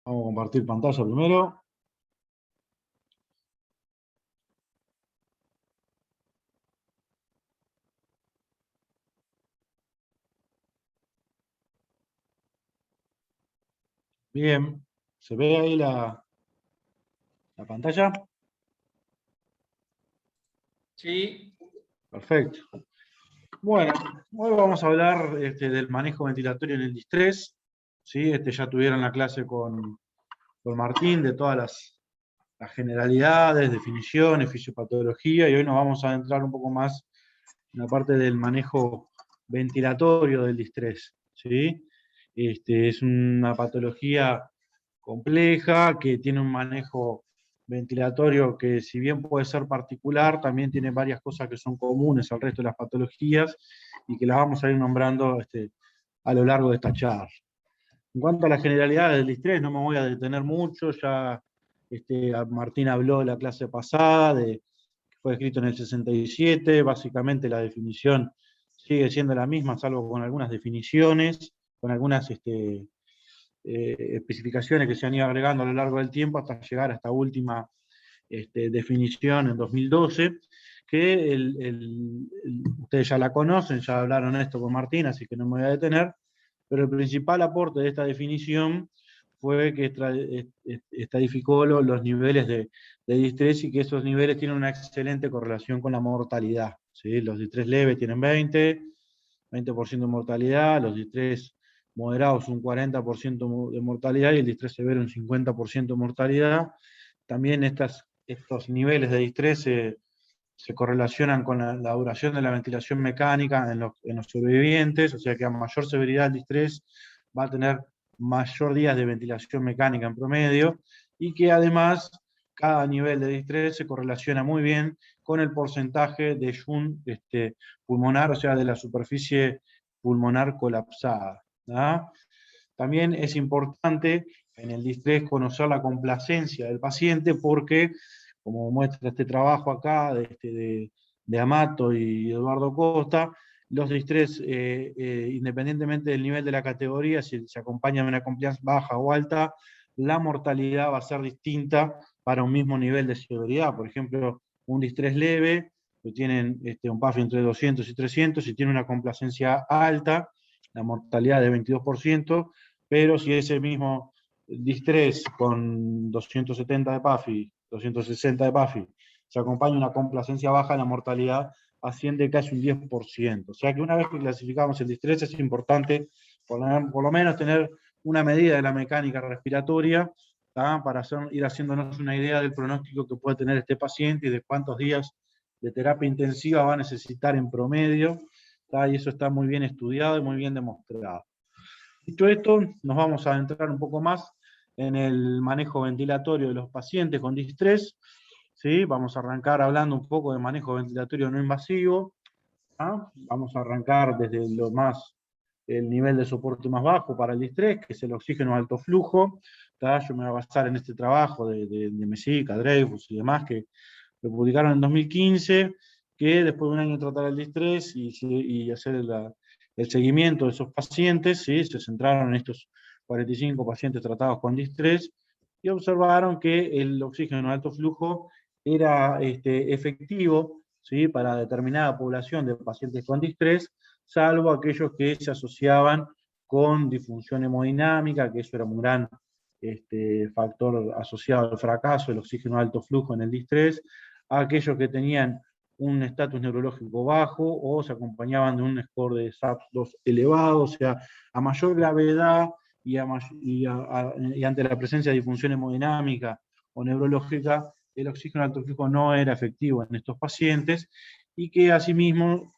Vamos a compartir pantalla primero. Bien, ¿se ve ahí la pantalla? Sí. Perfecto. Bueno, hoy vamos a hablar del manejo ventilatorio en el distrés. ¿Sí? Ya tuvieron la clase con Martín de todas las generalidades, definiciones, fisiopatología, y hoy nos vamos a adentrar un poco más en la parte del manejo ventilatorio del distrés. ¿Sí? Es una patología compleja, que tiene un manejo ventilatorio que, si bien puede ser particular, también tiene varias cosas que son comunes al resto de las patologías y que las vamos a ir nombrando a lo largo de esta charla. En cuanto a las generalidades del distrés, no me voy a detener mucho, ya Martín habló de la clase pasada, que fue escrito en el 67, básicamente la definición sigue siendo la misma, salvo con algunas definiciones, con algunas especificaciones que se han ido agregando a lo largo del tiempo hasta llegar a esta última definición en 2012, que ustedes ya la conocen, ya hablaron esto con Martín, así que no me voy a detener, pero el principal aporte de esta definición fue que estadificó los niveles de distrés y que esos niveles tienen una excelente correlación con la mortalidad. ¿Sí? Los distrés leves tienen 20% de mortalidad, los distrés moderados un 40% de mortalidad y el distrés severo un 50% de mortalidad. También estos niveles de distrés se correlacionan con la duración de la ventilación mecánica en los sobrevivientes, o sea que a mayor severidad el distrés va a tener mayor días de ventilación mecánica en promedio, y que además cada nivel de distrés se correlaciona muy bien con el porcentaje de shunt pulmonar, o sea, de la superficie pulmonar colapsada. ¿Ah? También es importante en el distrés conocer la complacencia del paciente, porque, como muestra este trabajo acá de Amato y Eduardo Costa, los distrés, independientemente del nivel de la categoría, si se acompaña de una compliance baja o alta, la mortalidad va a ser distinta para un mismo nivel de severidad. Por ejemplo, un distrés leve, que tienen un PAF entre 200 y 300, y tiene una complacencia alta, la mortalidad de 22%, pero si ese mismo distrés con 270 de PAFI, 260 de PAFI, se acompaña una complacencia baja, la mortalidad asciende casi un 10%. O sea que una vez que clasificamos el distrés, es importante por lo menos tener una medida de la mecánica respiratoria, para ir haciéndonos una idea del pronóstico que puede tener este paciente y de cuántos días de terapia intensiva va a necesitar en promedio, y eso está muy bien estudiado y muy bien demostrado. Dicho esto, nos vamos a adentrar un poco más en el manejo ventilatorio de los pacientes con distrés. ¿Sí? Vamos a arrancar hablando un poco de manejo ventilatorio no invasivo. Vamos a arrancar desde el nivel de soporte más bajo para el distrés, que es el oxígeno alto flujo. Yo me voy a basar en este trabajo de Mesica, Dreyfus y demás, que lo publicaron en 2015, que después de un año de tratar el distrés y hacer el seguimiento de esos pacientes, ¿sí? Se centraron en estos 45 pacientes tratados con distrés y observaron que el oxígeno de alto flujo era efectivo, ¿sí? Para determinada población de pacientes con distrés, salvo aquellos que se asociaban con disfunción hemodinámica, que eso era un gran factor asociado al fracaso del oxígeno de alto flujo en el distrés, a aquellos que tenían un estatus neurológico bajo o se acompañaban de un score de SAPS-2 elevado. O sea, a mayor gravedad y ante la presencia de disfunción hemodinámica o neurológica, el oxígeno de alto flujo no era efectivo en estos pacientes, y que asimismo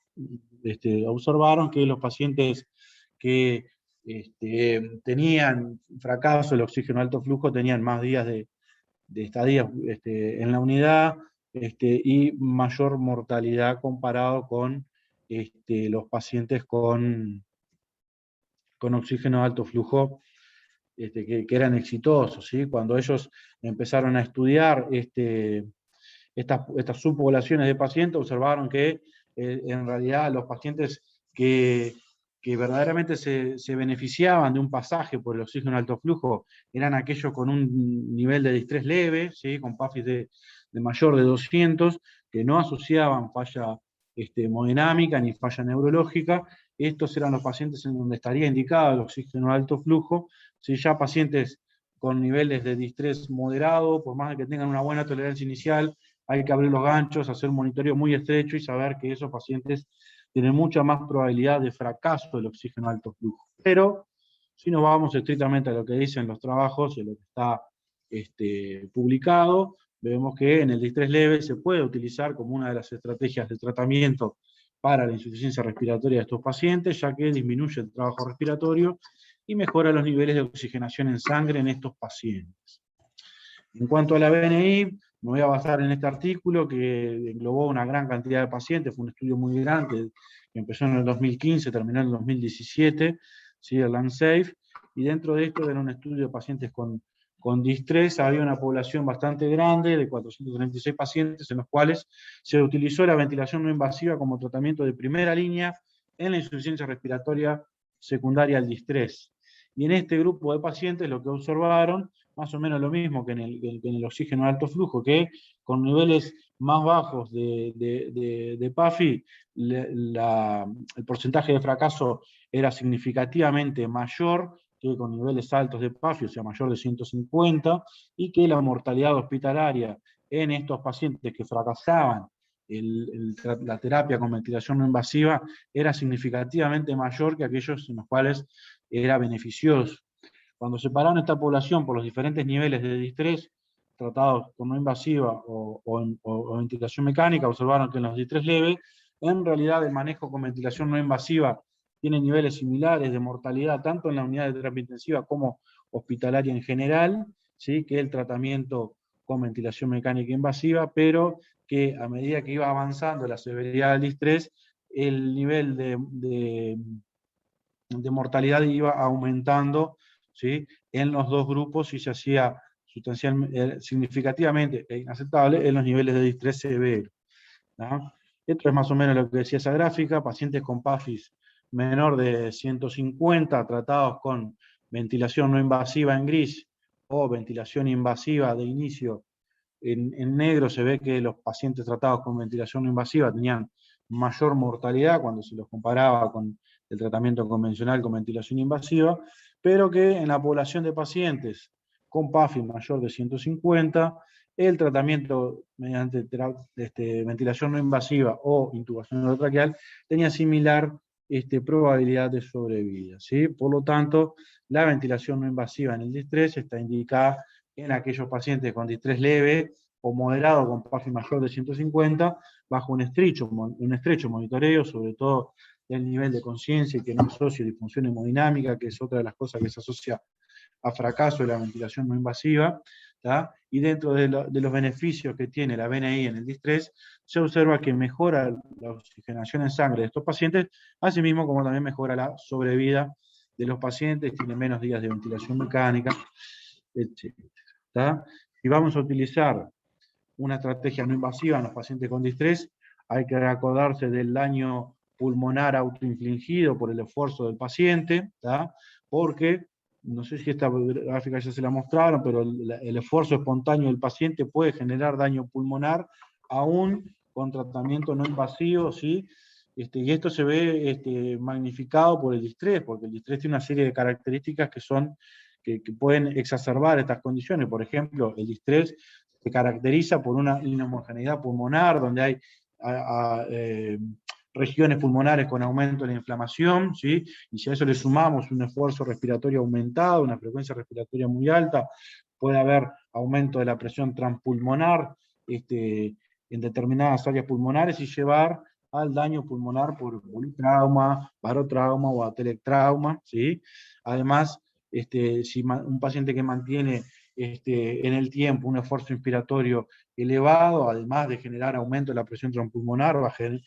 observaron que los pacientes que tenían fracaso del oxígeno de alto flujo tenían más días de estadía en la unidad, y mayor mortalidad comparado con los pacientes con oxígeno de alto flujo, que eran exitosos, ¿sí? Cuando ellos empezaron a estudiar estas subpoblaciones de pacientes, observaron que en realidad los pacientes que que verdaderamente se beneficiaban de un pasaje por el oxígeno de alto flujo eran aquellos con un nivel de distrés leve, ¿sí? Con PAFIs de mayor de 200, que no asociaban falla hemodinámica ni falla neurológica. Estos eran los pacientes en donde estaría indicado el oxígeno de alto flujo. Si ya pacientes con niveles de distrés moderado, por más que tengan una buena tolerancia inicial, hay que abrir los ganchos, hacer un monitoreo muy estrecho y saber que esos pacientes tienen mucha más probabilidad de fracaso del oxígeno de alto flujo. Pero, si nos vamos estrictamente a lo que dicen los trabajos y a lo que está publicado, vemos que en el distrés leve se puede utilizar como una de las estrategias de tratamiento para la insuficiencia respiratoria de estos pacientes, ya que disminuye el trabajo respiratorio y mejora los niveles de oxigenación en sangre en estos pacientes. En cuanto a la BNI, me voy a basar en este artículo que englobó una gran cantidad de pacientes, fue un estudio muy grande, que empezó en el 2015, terminó en el 2017, ¿sí? El LANSAFE, y dentro de esto era un estudio de pacientes con distrés, había una población bastante grande, de 436 pacientes, en los cuales se utilizó la ventilación no invasiva como tratamiento de primera línea en la insuficiencia respiratoria secundaria al distrés. Y en este grupo de pacientes lo que observaron, más o menos lo mismo que en el oxígeno de alto flujo, que con niveles más bajos de PAFI, el porcentaje de fracaso era significativamente mayor que con niveles altos de PAFI, o sea, mayor de 150, y que la mortalidad hospitalaria en estos pacientes que fracasaban la terapia con ventilación no invasiva era significativamente mayor que aquellos en los cuales era beneficioso. Cuando separaron esta población por los diferentes niveles de distrés tratados con no invasiva o ventilación mecánica, observaron que en los distrés leves, en realidad el manejo con ventilación no invasiva tiene niveles similares de mortalidad, tanto en la unidad de terapia intensiva como hospitalaria en general, ¿sí? Que el tratamiento con ventilación mecánica invasiva, pero que a medida que iba avanzando la severidad del distrés, el nivel de mortalidad iba aumentando, ¿sí? En los dos grupos y se hacía significativamente e inaceptable en los niveles de distrés severo, ¿no? Esto es más o menos lo que decía esa gráfica, pacientes con PAFIs menor de 150 tratados con ventilación no invasiva en gris o ventilación invasiva de inicio en negro. Se ve que los pacientes tratados con ventilación no invasiva tenían mayor mortalidad cuando se los comparaba con el tratamiento convencional con ventilación invasiva, pero que en la población de pacientes con PAFI mayor de 150, el tratamiento mediante ventilación no invasiva o intubación endotraqueal tenía similar probabilidad de sobrevida, ¿sí? Por lo tanto, la ventilación no invasiva en el distrés está indicada en aquellos pacientes con distrés leve o moderado con PAFI mayor de 150, bajo un estrecho monitoreo, sobre todo del nivel de conciencia y que no asocia disfunción hemodinámica, que es otra de las cosas que se asocia a fracaso de la ventilación no invasiva, ¿tá? Y dentro de los beneficios que tiene la BNI en el distrés, se observa que mejora la oxigenación en sangre de estos pacientes, asimismo como también mejora la sobrevida de los pacientes, tiene menos días de ventilación mecánica, etc. Si vamos a utilizar una estrategia no invasiva en los pacientes con distrés, hay que acordarse del daño pulmonar autoinfligido por el esfuerzo del paciente, ¿tá? Porque, no sé si esta gráfica ya se la mostraron, pero el esfuerzo espontáneo del paciente puede generar daño pulmonar, aún con tratamiento no invasivo, ¿sí? Y esto se ve magnificado por el distrés, porque el distrés tiene una serie de características que pueden exacerbar estas condiciones. Por ejemplo, el distrés se caracteriza por una inhomogeneidad pulmonar, donde hay regiones pulmonares con aumento de la inflamación, ¿sí? Y si a eso le sumamos un esfuerzo respiratorio aumentado, una frecuencia respiratoria muy alta, puede haber aumento de la presión transpulmonar en determinadas áreas pulmonares y llevar al daño pulmonar por politrauma, barotrauma o atelectrauma, ¿sí? Además, si un paciente que mantiene en el tiempo un esfuerzo inspiratorio elevado, además de generar aumento de la presión transpulmonar,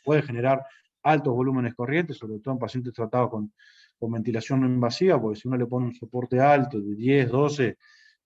puede generar altos volúmenes corrientes, sobre todo en pacientes tratados con ventilación no invasiva, porque si uno le pone un soporte alto de 10, 12,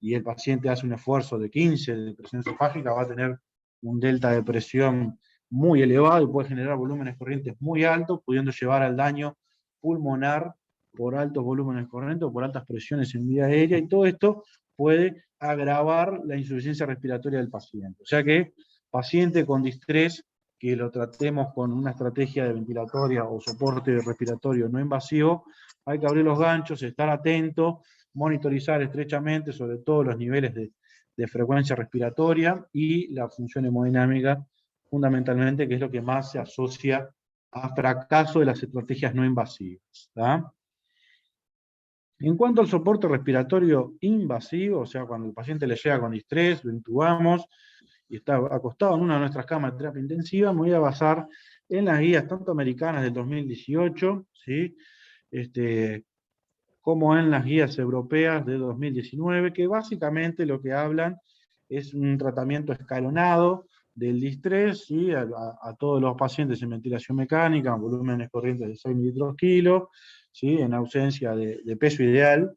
y el paciente hace un esfuerzo de 15 de presión esofágica, va a tener un delta de presión muy elevado y puede generar volúmenes corrientes muy altos, pudiendo llevar al daño pulmonar por altos volúmenes corrientes o por altas presiones en vía aérea, y todo esto puede agravar la insuficiencia respiratoria del paciente. O sea que paciente con distrés, que lo tratemos con una estrategia de ventilatoria o soporte respiratorio no invasivo, hay que abrir los ganchos, estar atento, monitorizar estrechamente sobre todo los niveles de frecuencia respiratoria y la función hemodinámica, fundamentalmente, que es lo que más se asocia a fracaso de las estrategias no invasivas. ¿Tá? En cuanto al soporte respiratorio invasivo, o sea, cuando el paciente le llega con distrés, lo intubamos y está acostado en una de nuestras camas de terapia intensiva, me voy a basar en las guías tanto americanas del 2018, ¿sí? Como en las guías europeas de 2019, que básicamente lo que hablan es un tratamiento escalonado del distrés, ¿sí? a todos los pacientes en ventilación mecánica, en volúmenes corrientes de 6 mililitros kilo, ¿sí? En ausencia de peso ideal,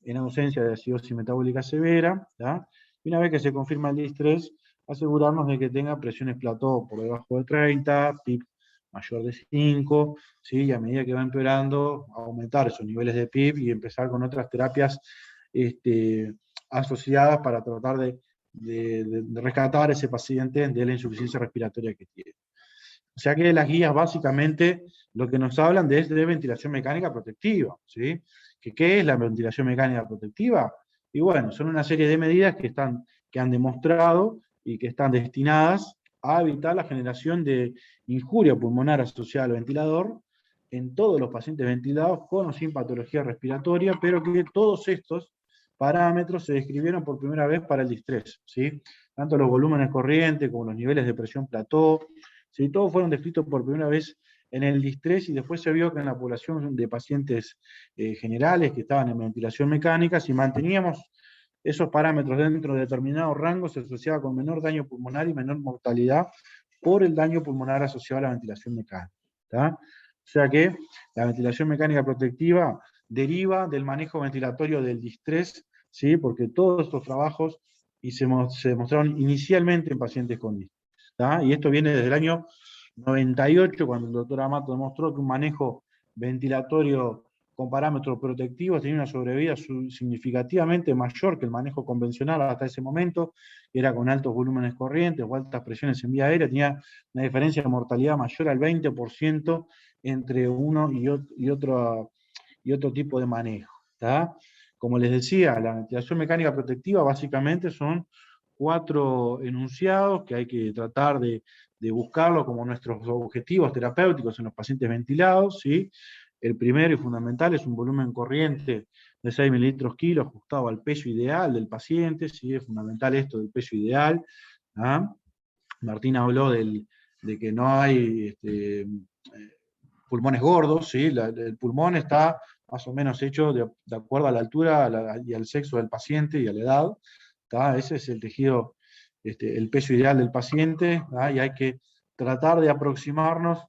en ausencia de acidosis metabólica severa, ¿tá? Y una vez que se confirma el distrés, asegurarnos de que tenga presiones plató por debajo de 30, PIB mayor de 5, ¿sí? Y a medida que va empeorando, aumentar esos niveles de PIB y empezar con otras terapias asociadas para tratar de rescatar a ese paciente de la insuficiencia respiratoria que tiene. O sea que las guías básicamente lo que nos hablan es de ventilación mecánica protectiva, ¿sí? ¿Qué es la ventilación mecánica protectiva? Y bueno, son una serie de medidas que han demostrado y que están destinadas a evitar la generación de injuria pulmonar asociada al ventilador en todos los pacientes ventilados con o sin patología respiratoria, pero que todos estos parámetros se describieron por primera vez para el distrés, ¿sí? Tanto los volúmenes corrientes como los niveles de presión plató, ¿sí? Todos fueron descritos por primera vez en el distrés, y después se vio que en la población de pacientes generales que estaban en ventilación mecánica, si manteníamos esos parámetros dentro de determinados rangos, se asociaba con menor daño pulmonar y menor mortalidad por el daño pulmonar asociado a la ventilación mecánica. ¿Tá? O sea que la ventilación mecánica protectiva deriva del manejo ventilatorio del distrés, ¿sí? Porque todos estos trabajos se demostraron inicialmente en pacientes con distrés. ¿Tá? Y esto viene desde el año 98, cuando el doctor Amato demostró que un manejo ventilatorio con parámetros protectivos tenía una sobrevida significativamente mayor que el manejo convencional hasta ese momento, era con altos volúmenes corrientes o altas presiones en vía aérea, tenía una diferencia de mortalidad mayor al 20% entre uno y otro tipo de manejo. ¿Tá? Como les decía, la ventilación mecánica protectiva básicamente son 4 enunciados que hay que tratar de buscarlo como nuestros objetivos terapéuticos en los pacientes ventilados, ¿sí? El primero y fundamental es un volumen corriente de 6 mililitros kilo ajustado al peso ideal del paciente, ¿sí? Es fundamental esto del peso ideal. ¿Ah? Martín habló de que no hay pulmones gordos, ¿sí? El pulmón está más o menos hecho de acuerdo a la altura y al sexo del paciente y a la edad. ¿Tá? Ese es el tejido, el peso ideal del paciente, ¿tá? Y hay que tratar de aproximarnos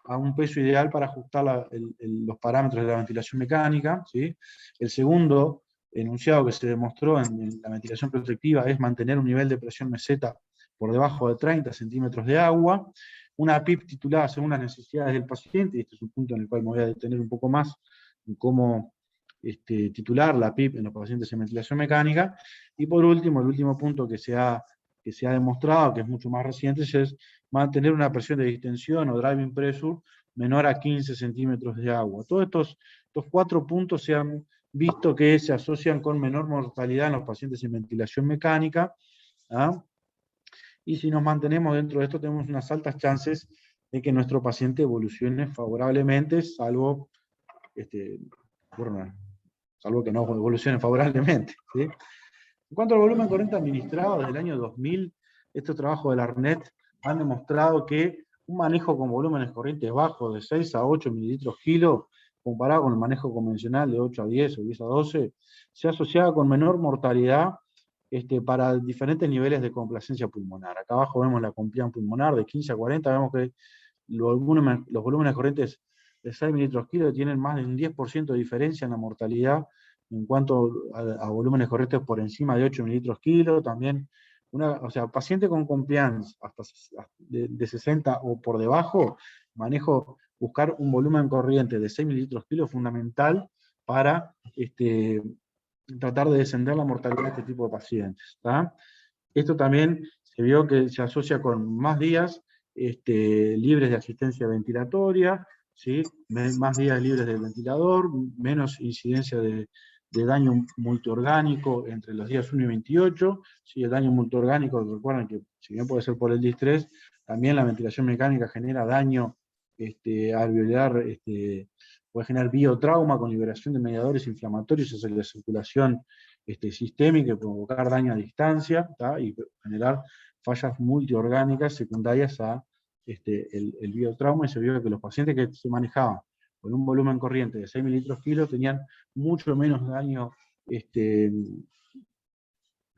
a un peso ideal para ajustar los parámetros de la ventilación mecánica, ¿sí? El segundo enunciado que se demostró en la ventilación protectiva es mantener un nivel de presión meseta por debajo de 30 centímetros de agua, una PIP titulada según las necesidades del paciente, y este es un punto en el cual me voy a detener un poco más en cómo titular la PIP en los pacientes en ventilación mecánica. Y por último, el último punto que se ha demostrado, que es mucho más reciente, es mantener una presión de distensión o driving pressure menor a 15 centímetros de agua. Todos estos 4 puntos se han visto que se asocian con menor mortalidad en los pacientes en ventilación mecánica, ¿ah? Y si nos mantenemos dentro de esto, tenemos unas altas chances de que nuestro paciente evolucione favorablemente, salvo que no evolucione favorablemente, ¿sí? En cuanto al volumen corriente administrado, desde el año 2000, estos trabajos de la ARNET han demostrado que un manejo con volúmenes corrientes bajos de 6 a 8 mililitros kilo, comparado con el manejo convencional de 8 a 10 o 10 a 12, se asociaba con menor mortalidad para diferentes niveles de complacencia pulmonar. Acá abajo vemos la compliance pulmonar de 15 a 40, vemos que los volúmenes corrientes de 6 mililitros kilo tienen más de un 10% de diferencia en la mortalidad en cuanto a volúmenes corrientes por encima de 8 mililitros kilo. También, o sea, paciente con compliance hasta de 60 o por debajo, manejo buscar un volumen corriente de 6 mililitros kilo fundamental para tratar de descender la mortalidad de este tipo de pacientes. ¿Tá? Esto también se vio que se asocia con más días libres de asistencia ventilatoria, ¿sí? Más días libres del ventilador, menos incidencia de daño multiorgánico entre los días 1 y 28. ¿Sí? El daño multiorgánico, recuerden que si bien puede ser por el distrés, también la ventilación mecánica genera daño alveolar, puede generar biotrauma con liberación de mediadores inflamatorios hacia la circulación sistémica y provocar daño a distancia, ¿tá? Y generar fallas multiorgánicas secundarias a el biotrauma, y se vio que los pacientes que se manejaban con un volumen corriente de 6 mililitros kilo tenían mucho menos daño,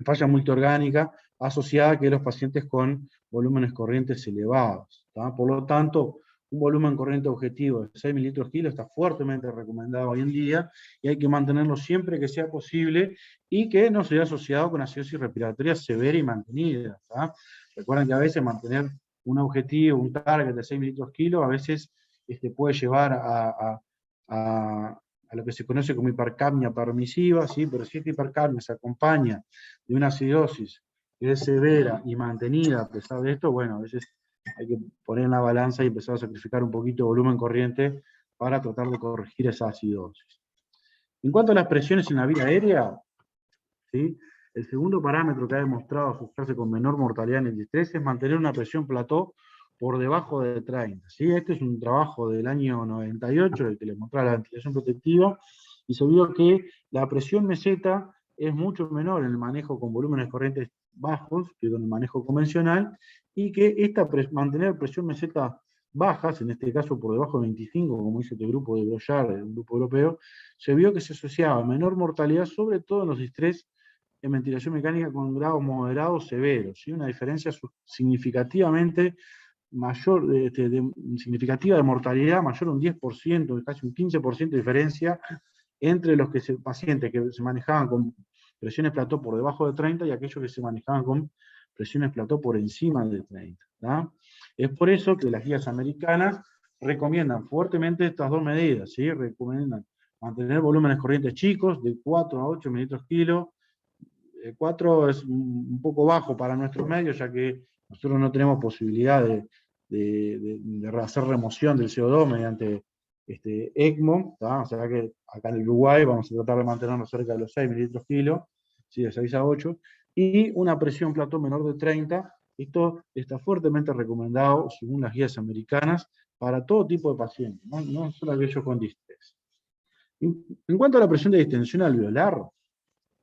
falla multiorgánica asociada que los pacientes con volúmenes corrientes elevados. ¿Tá? Por lo tanto, un volumen corriente objetivo de 6 mililitros kilo está fuertemente recomendado hoy en día y hay que mantenerlo siempre que sea posible y que no sea asociado con acidosis respiratoria severa y mantenida. ¿Tá? Recuerden que a veces mantener un objetivo, un target de 6 mililitros kilo, a veces puede llevar a lo que se conoce como hipercapnia permisiva, ¿sí? Pero si esta hipercapnia se acompaña de una acidosis que es severa y mantenida a pesar de esto, bueno, a veces hay que poner en la balanza y empezar a sacrificar un poquito de volumen corriente para tratar de corregir esa acidosis. En cuanto a las presiones en la vía aérea, ¿sí? El segundo parámetro que ha demostrado asociarse con menor mortalidad en el distrés es mantener una presión plató por debajo de 30. ¿Sí? Este es un trabajo del año 98, el que les mostraba la ventilación protectiva, y se vio que la presión meseta es mucho menor en el manejo con volúmenes corrientes bajos que con el manejo convencional, y que mantener presión meseta bajas, en este caso por debajo de 25, como dice este grupo de Broyard, el grupo europeo, se vio que se asociaba a menor mortalidad, sobre todo en los distrés en ventilación mecánica con grados moderados severos, ¿sí? Una diferencia significativamente mayor, significativa de mortalidad, mayor a un 10%, casi un 15% de diferencia entre los pacientes que se manejaban con presiones plató por debajo de 30 y aquellos que se manejaban con presiones plató por encima de 30. ¿tá? Es por eso que las guías americanas recomiendan fuertemente estas dos medidas, ¿sí? Recomiendan mantener volúmenes corrientes chicos, de 4 a 8 mililitros kilo. 4 es un poco bajo para nuestros medios, ya que nosotros no tenemos posibilidad de hacer remoción del CO2 mediante ECMO, ¿tá? O sea que acá en el Uruguay vamos a tratar de mantenernos cerca de los 6 mililitros kilo, ¿sí? De 6 a 8, y una presión plató menor de 30. Esto está fuertemente recomendado, según las guías americanas, para todo tipo de pacientes, no solo aquellos con distrés. En cuanto a la presión de distensión alveolar,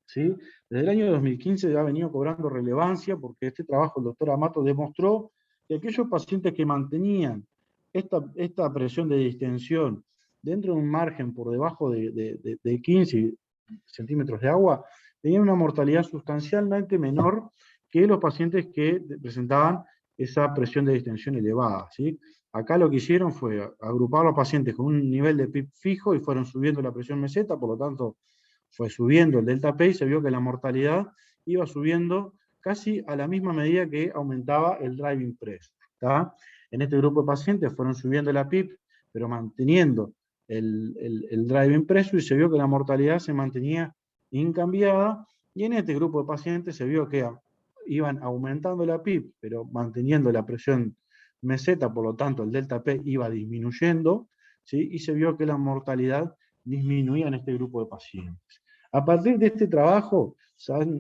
¿sí? Desde el año 2015 ya ha venido cobrando relevancia porque este trabajo el doctor Amato demostró que aquellos pacientes que mantenían esta presión de distensión dentro de un margen por debajo de 15 centímetros de agua, tenían una mortalidad sustancialmente menor que los pacientes que presentaban esa presión de distensión elevada. ¿sí? Acá lo que hicieron fue agrupar a los pacientes con un nivel de PIB fijo y fueron subiendo la presión meseta, por lo tanto fue subiendo el delta P y se vio que la mortalidad iba subiendo casi a la misma medida que aumentaba el driving pressure. ¿tá? En este grupo de pacientes fueron subiendo la PIB, pero manteniendo el driving pressure, y se vio que la mortalidad se mantenía incambiada, y en este grupo de pacientes se vio que iban aumentando la PIB, pero manteniendo la presión meseta, por lo tanto el delta P iba disminuyendo, ¿sí? Y se vio que la mortalidad disminuía en este grupo de pacientes. A partir de este trabajo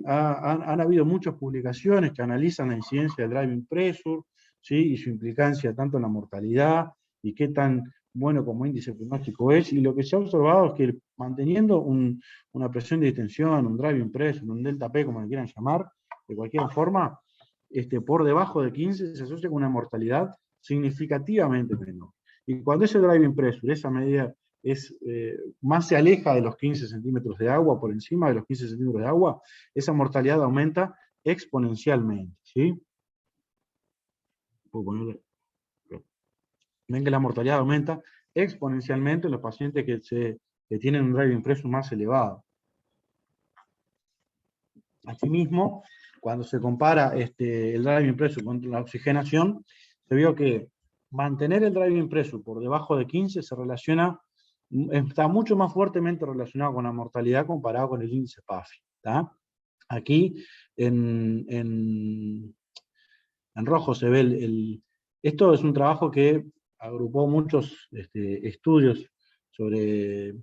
han habido muchas publicaciones que analizan la incidencia del driving pressure, ¿sí? Y su implicancia tanto en la mortalidad y qué tan bueno como índice pronóstico es, y lo que se ha observado es que manteniendo una presión de distensión, un driving pressure, un delta P, como le quieran llamar, de cualquier forma, por debajo de 15 se asocia con una mortalidad significativamente menor. Y cuando ese driving pressure, esa medida, más se aleja de los 15 centímetros de agua, por encima de los 15 centímetros de agua, esa mortalidad aumenta exponencialmente. ¿sí? Ven que la mortalidad aumenta exponencialmente en los pacientes que tienen un driving pressure más elevado. Asimismo, cuando se compara el driving pressure con la oxigenación, se vio que mantener el driving pressure por debajo de 15 está mucho más fuertemente relacionado con la mortalidad comparado con el índice PAFI. Aquí en rojo se ve esto es un trabajo que agrupó muchos estudios sobre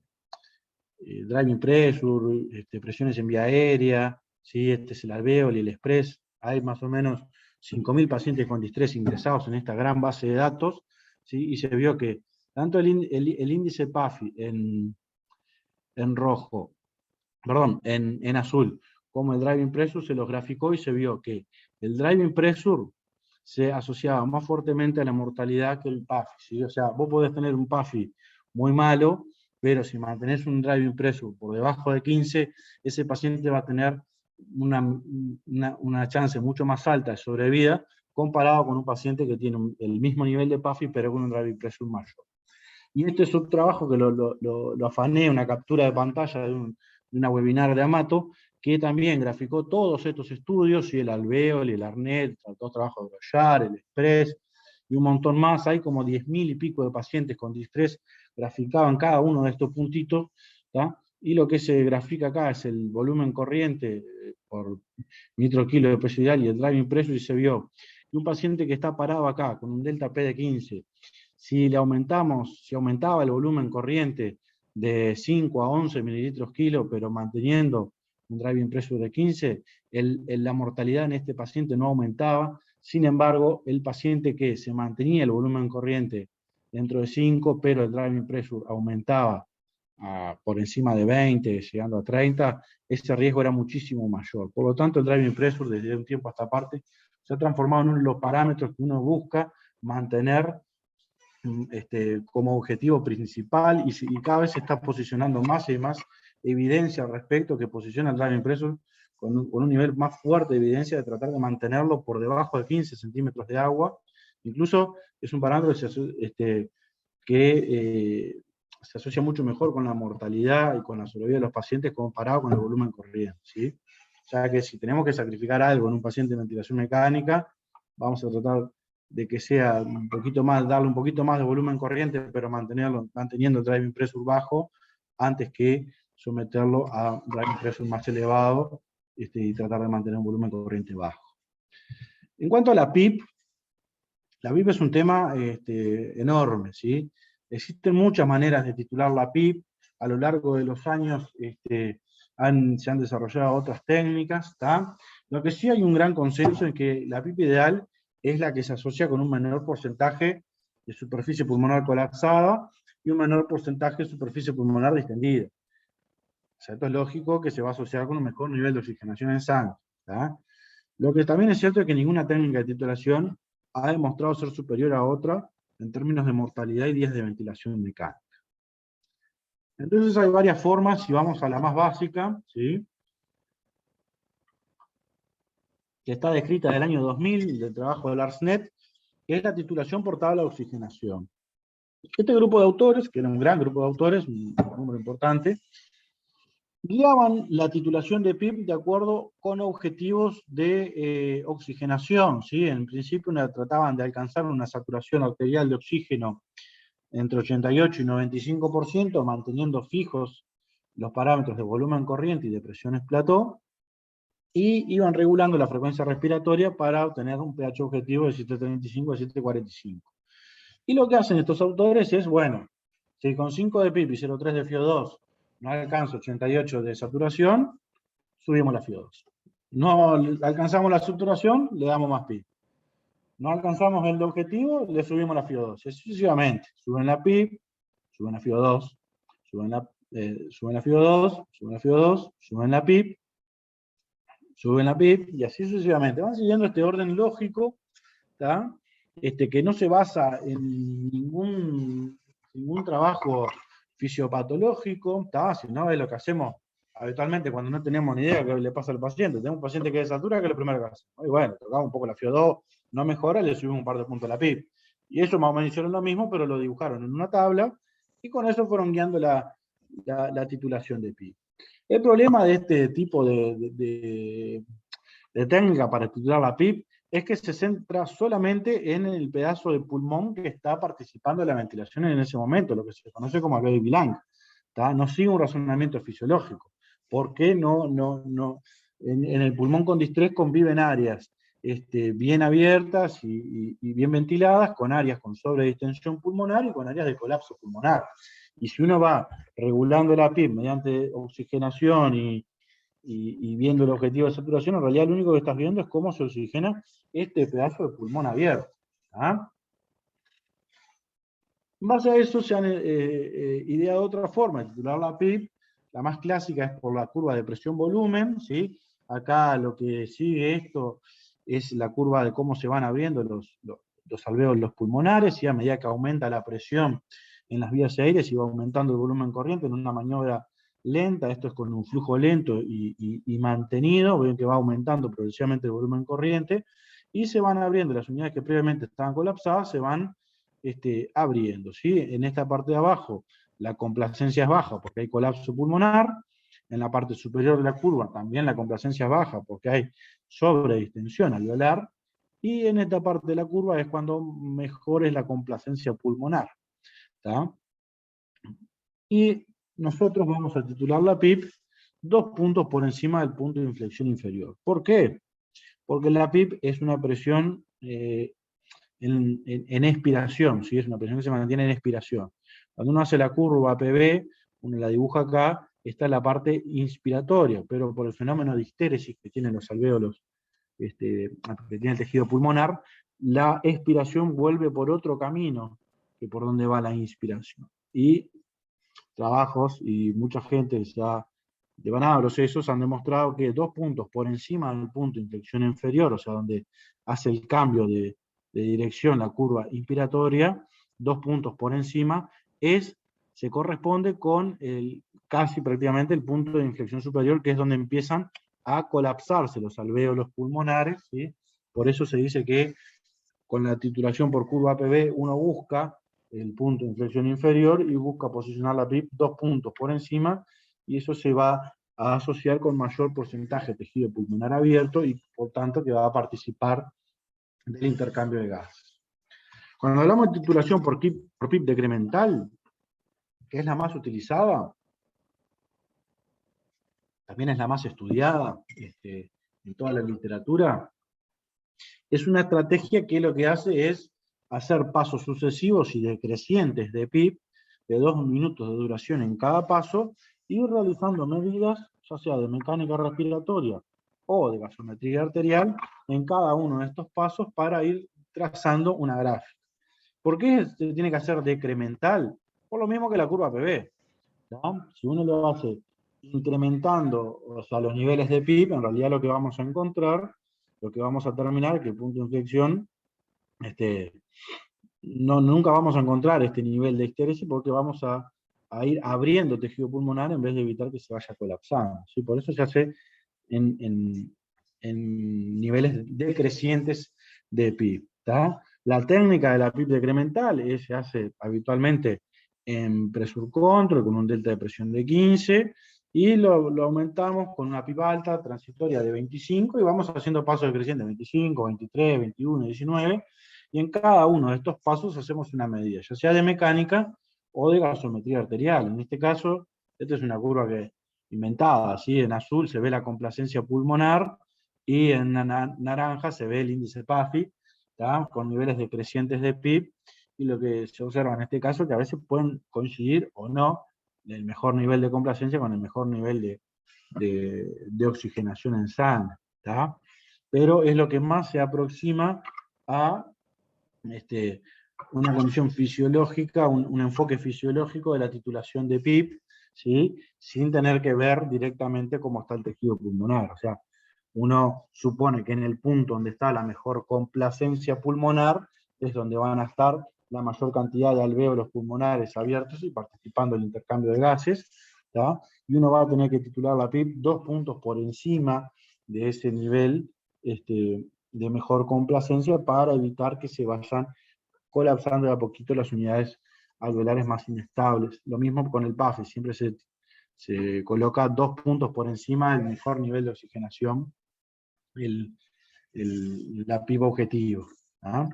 driving pressure, presiones en vía aérea, ¿sí? Este es el alvéolo y el express. Hay más o menos 5.000 pacientes con distrés ingresados en esta gran base de datos, ¿sí? Y se vio que tanto el índice PAFI en rojo, perdón, en azul, como el driving pressure se los graficó y se vio que el driving pressure se asociaba más fuertemente a la mortalidad que el PAFI, ¿sí? O sea, vos podés tener un PAFI muy malo, pero si mantenés un driving pressure por debajo de 15, ese paciente va a tener una chance mucho más alta de sobrevida comparado con un paciente que tiene el mismo nivel de PAFI, pero con un driving pressure mayor. Y este es un trabajo que lo afané, una captura de pantalla de una webinar de Amato, que también graficó todos estos estudios, y el alvéolo, el ARNet, trató trabajo de Brollar, el Express, y un montón más. Hay como 10.000 y pico de pacientes con distrés graficaban cada uno de estos puntitos, ¿tá? Y lo que se grafica acá es el volumen corriente por litro kilo de peso ideal y el driving pressure, y se vio que un paciente que está parado acá con un delta P de 15, si aumentaba el volumen corriente de 5 a 11 mililitros kilo, pero manteniendo un driving pressure de 15, la mortalidad en este paciente no aumentaba. Sin embargo, el paciente que se mantenía el volumen corriente dentro de 5, pero el driving pressure aumentaba por encima de 20, llegando a 30, ese riesgo era muchísimo mayor. Por lo tanto, el driving pressure desde un tiempo a esta parte se ha transformado en uno de los parámetros que uno busca mantener como objetivo principal, y cada vez se está posicionando más y más evidencia al respecto que posiciona el driving pressure con un nivel más fuerte de evidencia de tratar de mantenerlo por debajo de 15 centímetros de agua. Incluso es un parámetro que se asocia mucho mejor con la mortalidad y con la sobrevida de los pacientes comparado con el volumen corriente, ¿sí? O sea que si tenemos que sacrificar algo en un paciente de ventilación mecánica, vamos a tratar de que sea un poquito más, darle un poquito más de volumen corriente, pero manteniendo el driving pressure bajo, antes que someterlo a un driving pressure más elevado y tratar de mantener un volumen corriente bajo. En cuanto a la PIP es un tema enorme, ¿sí? Existen muchas maneras de titular la PIP. A lo largo de los años se han desarrollado otras técnicas, ¿tá? Lo que sí hay un gran consenso en que la PIP ideal es la que se asocia con un menor porcentaje de superficie pulmonar colapsada y un menor porcentaje de superficie pulmonar distendida. O sea, esto es lógico que se va a asociar con un mejor nivel de oxigenación en sangre, ¿tá? Lo que también es cierto es que ninguna técnica de titulación ha demostrado ser superior a otra en términos de mortalidad y días de ventilación mecánica. Entonces hay varias formas, y vamos a la más básica, ¿sí? Que está descrita del año 2000, del trabajo del ARSNet, que es la titulación por tabla de oxigenación. Este grupo de autores, que era un gran grupo de autores, un número importante, guiaban la titulación de PIP de acuerdo con objetivos de oxigenación, ¿sí? En principio trataban de alcanzar una saturación arterial de oxígeno entre 88 y 95%, manteniendo fijos los parámetros de volumen corriente y de presiones plató, y iban regulando la frecuencia respiratoria para obtener un pH objetivo de 735 a 745. Y lo que hacen estos autores es, bueno, si con 5 de PIP y 0,3 de FiO2 no alcanza 88 de saturación, subimos la FiO2. No alcanzamos la saturación, le damos más PIP. No alcanzamos el objetivo, le subimos la FiO2. Sucesivamente. Suben la PIP, suben la FiO2, suben la FiO2, suben la FiO2, suben la PIP, suben la PIP, y así sucesivamente. Van siguiendo este orden lógico, ¿tá? Que no se basa en ningún trabajo fisiopatológico, ¿tá? Sino es lo que hacemos habitualmente cuando no tenemos ni idea de qué le pasa al paciente. Tenemos un paciente que desatura, que es lo primero que hacemos. Y bueno, tocamos un poco la FiO2, no mejora, le subimos un par de puntos a la PIP. Y ellos más o menos hicieron lo mismo, pero lo dibujaron en una tabla, y con eso fueron guiando la titulación de PIP. El problema de este tipo de técnica para titular la PIP es que se centra solamente en el pedazo de pulmón que está participando de la ventilación en ese momento, lo que se conoce como alveolo bilang. No sigue un razonamiento fisiológico. ¿Por qué en el pulmón con distrés conviven áreas bien abiertas y bien ventiladas, con áreas con sobredistensión pulmonar y con áreas de colapso pulmonar? Y si uno va regulando la PIB mediante oxigenación y viendo el objetivo de saturación, en realidad lo único que estás viendo es cómo se oxigena este pedazo de pulmón abierto. ¿Ah? En base a eso se han ideado otra forma de titular la PIB. La más clásica es por la curva de presión-volumen, ¿sí? Acá lo que sigue esto es la curva de cómo se van abriendo los alvéolos pulmonares, y a medida que aumenta la presión en las vías aéreas y va aumentando el volumen corriente en una maniobra lenta, esto es con un flujo lento y mantenido, ven que va aumentando progresivamente el volumen corriente, y se van abriendo las unidades que previamente estaban colapsadas, se van abriendo, ¿sí? En esta parte de abajo la complacencia es baja porque hay colapso pulmonar, en la parte superior de la curva también la complacencia es baja porque hay sobredistensión alveolar, y en esta parte de la curva es cuando mejor es la complacencia pulmonar. ¿Tá? Y nosotros vamos a titular la PIB 2 puntos por encima del punto de inflexión inferior. ¿Por qué? Porque la PIB es una presión en expiración, ¿sí? Es una presión que se mantiene en expiración. Cuando uno hace la curva PB, uno la dibuja acá, está la parte inspiratoria, pero por el fenómeno de histéresis que tienen los alvéolos, que tiene el tejido pulmonar, la expiración vuelve por otro camino que por donde va la inspiración. Y trabajos y mucha gente que se ha devanado procesos han demostrado que 2 puntos por encima del punto de inflexión inferior, o sea, donde hace el cambio de dirección la curva inspiratoria, 2 puntos por encima, se corresponde con casi prácticamente el punto de inflexión superior, que es donde empiezan a colapsarse los alvéolos pulmonares, ¿sí? Por eso se dice que con la titulación por curva PB uno busca el punto de inflexión inferior y busca posicionar la PIB 2 puntos por encima, y eso se va a asociar con mayor porcentaje de tejido pulmonar abierto y por tanto que va a participar del intercambio de gases. Cuando hablamos de titulación por PIB decremental, que es la más utilizada, también es la más estudiada en toda la literatura, es una estrategia que lo que hace es hacer pasos sucesivos y decrecientes de PIB de 2 minutos de duración en cada paso, y ir realizando medidas, ya sea de mecánica respiratoria o de gasometría arterial, en cada uno de estos pasos para ir trazando una gráfica. ¿Por qué se tiene que hacer decremental? Por lo mismo que la curva PB. ¿No? Si uno lo hace incrementando, o sea, los niveles de PIB, en realidad lo que vamos a encontrar, lo que vamos a terminar, que el punto de inflexión, nunca vamos a encontrar este nivel de histéresis porque vamos a ir abriendo tejido pulmonar en vez de evitar que se vaya colapsando, ¿sí? Por eso se hace en niveles decrecientes de PIB. ¿Tá? La técnica de la PIB decremental se hace habitualmente en pressure control con un delta de presión de 15, y lo aumentamos con una PIB alta transitoria de 25, y vamos haciendo pasos decrecientes, 25, 23, 21, 19, y en cada uno de estos pasos hacemos una medida, ya sea de mecánica o de gasometría arterial. En este caso, esta es una curva inventada, ¿sí? En azul se ve la complacencia pulmonar, y en naranja se ve el índice PAFI, ¿tá? Con niveles decrecientes de PIB, y lo que se observa en este caso es que a veces pueden coincidir o no el mejor nivel de complacencia con el mejor nivel de oxigenación en sangre, ¿tá? Pero es lo que más se aproxima a una condición fisiológica, un enfoque fisiológico de la titulación de PIB, ¿sí? Sin tener que ver directamente cómo está el tejido pulmonar. O sea, uno supone que en el punto donde está la mejor complacencia pulmonar es donde van a estar la mayor cantidad de alvéolos pulmonares abiertos y participando del intercambio de gases, ¿tá? Y uno va a tener que titular la PIB 2 puntos por encima de ese nivel de mejor complacencia, para evitar que se vayan colapsando de a poquito las unidades alveolares más inestables. Lo mismo con el PAFE, siempre se coloca 2 puntos por encima del mejor nivel de oxigenación, el la PIB objetivo. ¿Ah?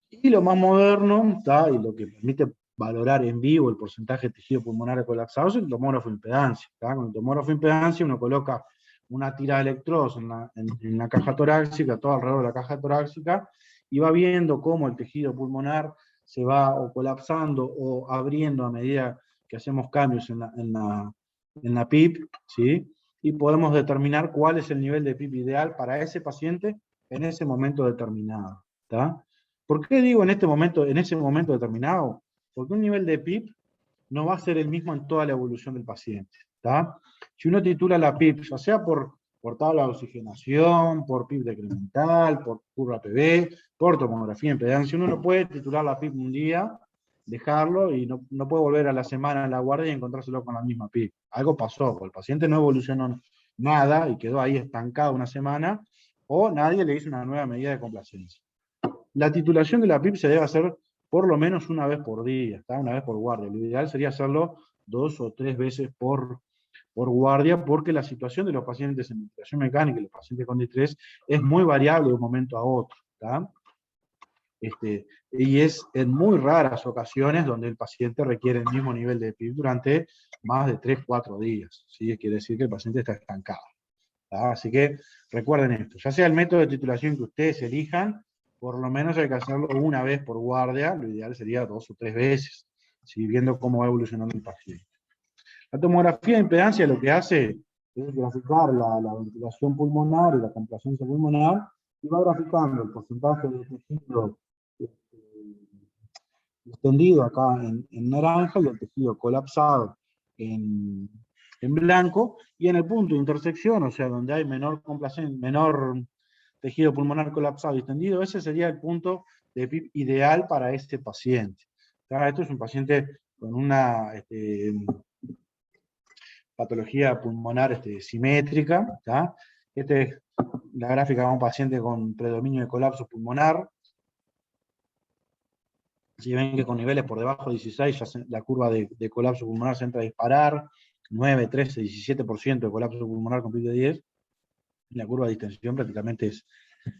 Y lo más moderno, ¿tá? Y lo que permite valorar en vivo el porcentaje de tejido pulmonar colapsado es el tomógrafo de impedancia. ¿Tá? Con el tomógrafo de impedancia uno coloca una tira de electrodos en la caja torácica, todo alrededor de la caja torácica, y va viendo cómo el tejido pulmonar se va o colapsando o abriendo a medida que hacemos cambios en la PIB, ¿sí? Y podemos determinar cuál es el nivel de PIB ideal para ese paciente en ese momento determinado. ¿Tá? ¿Por qué digo en ese momento determinado? Porque un nivel de PIB no va a ser el mismo en toda la evolución del paciente. ¿Tá? Si uno titula la PIB, ya sea por tabla de oxigenación, por PIB decremental, por curva PV, por tomografía de impedancia, uno no puede titular la PIB un día, dejarlo y no puede volver a la semana a la guardia y encontrárselo con la misma PIB. Algo pasó, o el paciente no evolucionó nada y quedó ahí estancado una semana, o nadie le hizo una nueva medida de complacencia. La titulación de la PIB se debe hacer por lo menos una vez por día, ¿está? Una vez por guardia. Lo ideal sería hacerlo 2 o 3 veces por guardia, porque la situación de los pacientes en ventilación mecánica y los pacientes con distrés es muy variable de un momento a otro. ¿Tá? Y es en muy raras ocasiones donde el paciente requiere el mismo nivel de PIB durante más de 3-4 días. ¿Sí? Quiere decir que el paciente está estancado. ¿Tá? Así que recuerden esto, ya sea el método de titulación que ustedes elijan, por lo menos hay que hacerlo una vez por guardia, lo ideal sería 2 o 3 veces, ¿sí? Viendo cómo va evolucionando el paciente. La tomografía de impedancia lo que hace es graficar la ventilación pulmonar y la complacencia pulmonar, y va graficando el porcentaje de tejido extendido acá en naranja y el tejido colapsado en blanco, y en el punto de intersección, o sea, donde hay menor tejido pulmonar colapsado y extendido, ese sería el punto de PIB ideal para este paciente. Esto es un paciente con una patología pulmonar simétrica. Esta es la gráfica de un paciente con predominio de colapso pulmonar. Si ven que con niveles por debajo de 16, ya la curva de colapso pulmonar se entra a disparar, 9, 13, 17% de colapso pulmonar con PIB de 10, la curva de distensión prácticamente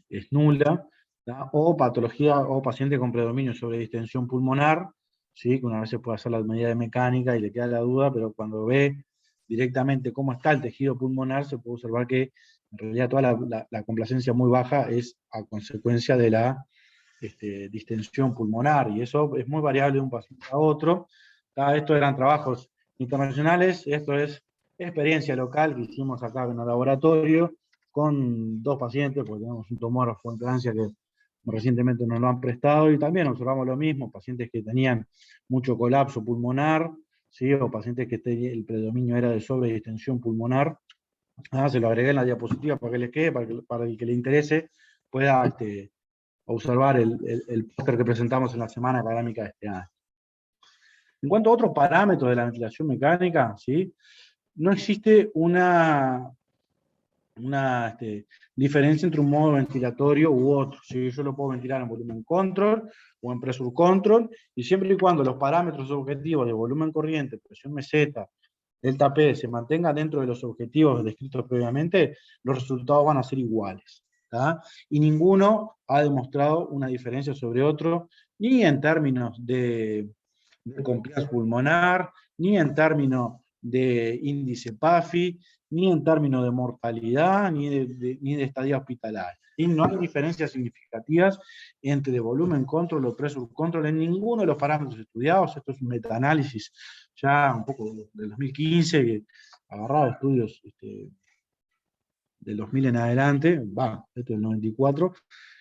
es nula, ¿tá? O patología, o paciente con predominio sobre distensión pulmonar, ¿sí? Que una vez se puede hacer la medida de mecánica y le queda la duda, pero cuando ve directamente cómo está el tejido pulmonar, se puede observar que en realidad toda la complacencia muy baja es a consecuencia de la distensión pulmonar, y eso es muy variable de un paciente a otro. Estos eran trabajos internacionales, esto es experiencia local que hicimos acá en el laboratorio con 2 pacientes, porque tenemos un tomógrafo de impedancia que recientemente nos lo han prestado, y también observamos lo mismo, pacientes que tenían mucho colapso pulmonar, ¿sí? O pacientes que el predominio era de sobredistensión pulmonar. Se lo agregué en la diapositiva para que les quede, para el que le interese pueda observar el póster que presentamos en la semana académica de este año. En cuanto a otros parámetros de la ventilación mecánica, ¿sí? No existe una diferencia entre un modo ventilatorio u otro. ¿Sí? Yo lo puedo ventilar en volumen control o en pressure control, y siempre y cuando los parámetros objetivos de volumen corriente, presión meseta, delta P se mantengan dentro de los objetivos descritos previamente, los resultados van a ser iguales. ¿Tá? Y ninguno ha demostrado una diferencia sobre otro, ni en términos de compliance pulmonar, ni en términos de índice PAFI, ni en términos de mortalidad, ni de estadía hospitalaria. Y no hay diferencias significativas entre volumen control o pressure control en ninguno de los parámetros estudiados. Esto es un metaanálisis ya un poco del 2015, que agarraba estudios del 2000 en adelante, este del 94,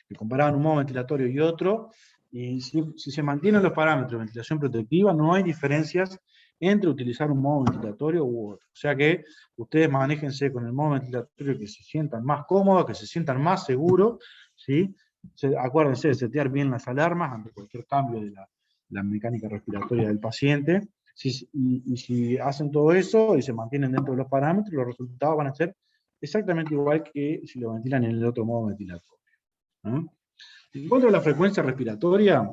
que comparaban un modo ventilatorio y otro, y si se mantienen los parámetros de ventilación protectiva, no hay diferencias entre utilizar un modo ventilatorio u otro. O sea que ustedes manéjense con el modo ventilatorio que se sientan más cómodos, que se sientan más seguros, ¿sí? Acuérdense de setear bien las alarmas ante cualquier cambio de la mecánica respiratoria del paciente. Y si hacen todo eso y se mantienen dentro de los parámetros, los resultados van a ser exactamente igual que si lo ventilan en el otro modo ventilatorio. ¿No? En cuanto a la frecuencia respiratoria,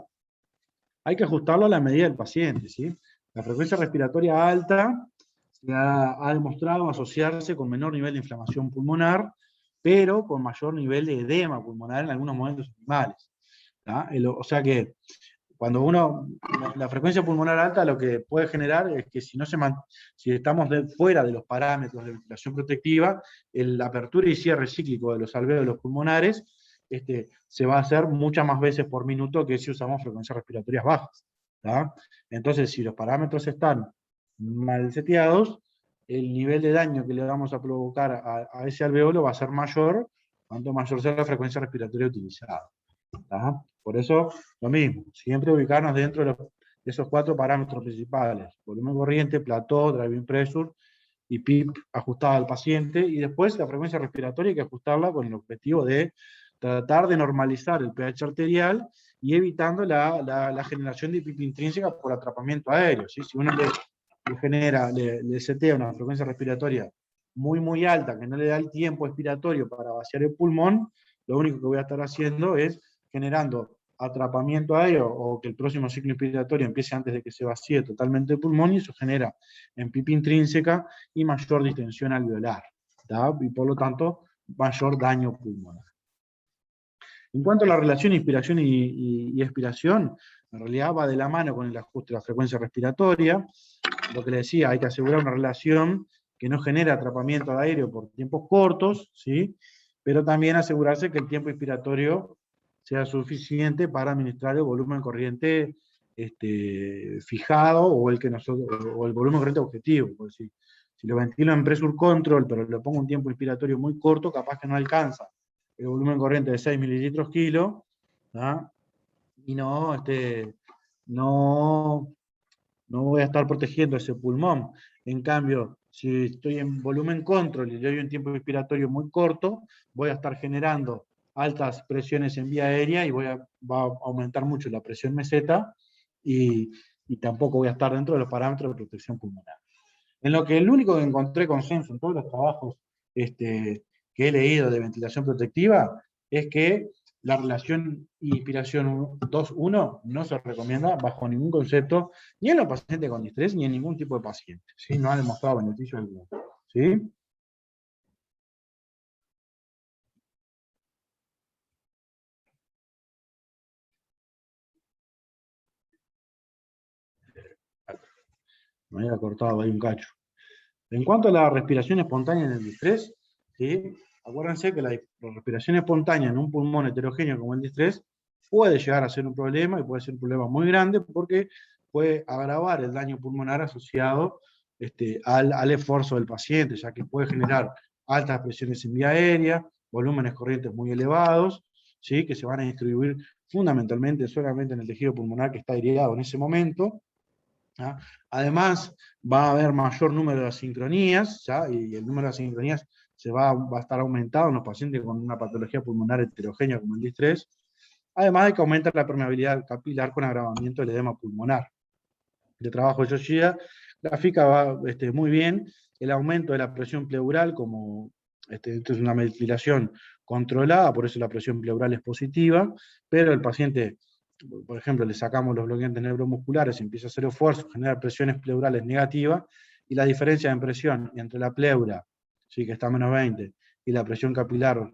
hay que ajustarlo a la medida del paciente, ¿sí? La frecuencia respiratoria alta se ha demostrado asociarse con menor nivel de inflamación pulmonar, pero con mayor nivel de edema pulmonar en algunos momentos animales. O sea que cuando la frecuencia pulmonar alta lo que puede generar es que si estamos fuera de los parámetros de ventilación protectiva, la apertura y cierre cíclico de los alvéolos pulmonares se va a hacer muchas más veces por minuto que si usamos frecuencias respiratorias bajas. Entonces, si los parámetros están mal seteados, el nivel de daño que le vamos a provocar a ese alvéolo va a ser mayor, cuanto mayor sea la frecuencia respiratoria utilizada. Por eso, lo mismo, siempre ubicarnos dentro de esos 4 parámetros principales: volumen corriente, plató, driving pressure y PIP ajustada al paciente, y después la frecuencia respiratoria hay que ajustarla con el objetivo de tratar de normalizar el pH arterial y evitando la generación de PIP intrínseca por atrapamiento aéreo. ¿Sí? Si uno le setea una frecuencia respiratoria muy alta, que no le da el tiempo expiratorio para vaciar el pulmón, lo único que voy a estar haciendo es generando atrapamiento aéreo, o que el próximo ciclo inspiratorio empiece antes de que se vacíe totalmente el pulmón, y eso genera en PIP intrínseca y mayor distensión alveolar, y por lo tanto mayor daño pulmonar. En cuanto a la relación inspiración y expiración, en realidad va de la mano con el ajuste de la frecuencia respiratoria. Lo que le decía, hay que asegurar una relación que no genere atrapamiento de aéreo por tiempos cortos, ¿sí? Pero también asegurarse que el tiempo inspiratorio sea suficiente para administrar el volumen corriente fijado, o el volumen corriente objetivo. Porque si lo ventilo en pressure control, pero le pongo un tiempo inspiratorio muy corto, capaz que no alcanza el volumen corriente de 6 mililitros kilo, y no voy a estar protegiendo ese pulmón. En cambio, si estoy en volumen control y le doy un tiempo inspiratorio muy corto, voy a estar generando altas presiones en vía aérea y va a aumentar mucho la presión meseta, y tampoco voy a estar dentro de los parámetros de protección pulmonar. En lo que el único que encontré consenso en todos los trabajos que he leído de ventilación protectiva es que la relación inspiración 2-1 no se recomienda bajo ningún concepto, ni en los pacientes con distrés, ni en ningún tipo de paciente. ¿Sí? No ha demostrado beneficio alguno. ¿Sí? Me había cortado ahí un cacho. En cuanto a la respiración espontánea en el distrés, ¿sí? Acuérdense que la respiración espontánea en un pulmón heterogéneo como el distrés puede llegar a ser un problema, y puede ser un problema muy grande, porque puede agravar el daño pulmonar asociado al esfuerzo del paciente, ya que puede generar altas presiones en vía aérea, volúmenes corrientes muy elevados, ¿sí? Que se van a distribuir fundamentalmente solamente en el tejido pulmonar que está aireado en ese momento. Además, va a haber mayor número de asincronías, y el número de asincronías va a estar aumentado en los pacientes con una patología pulmonar heterogénea como el distrés, además de que aumenta la permeabilidad capilar con agravamiento del edema pulmonar. El trabajo de Yoshida grafica muy bien el aumento de la presión pleural, como esto es una ventilación controlada, por eso la presión pleural es positiva, pero el paciente, por ejemplo, le sacamos los bloqueantes neuromusculares, empieza a hacer esfuerzo, genera presiones pleurales negativas, y la diferencia en presión entre la pleura, ¿sí? Que está a menos 20, y la presión capilar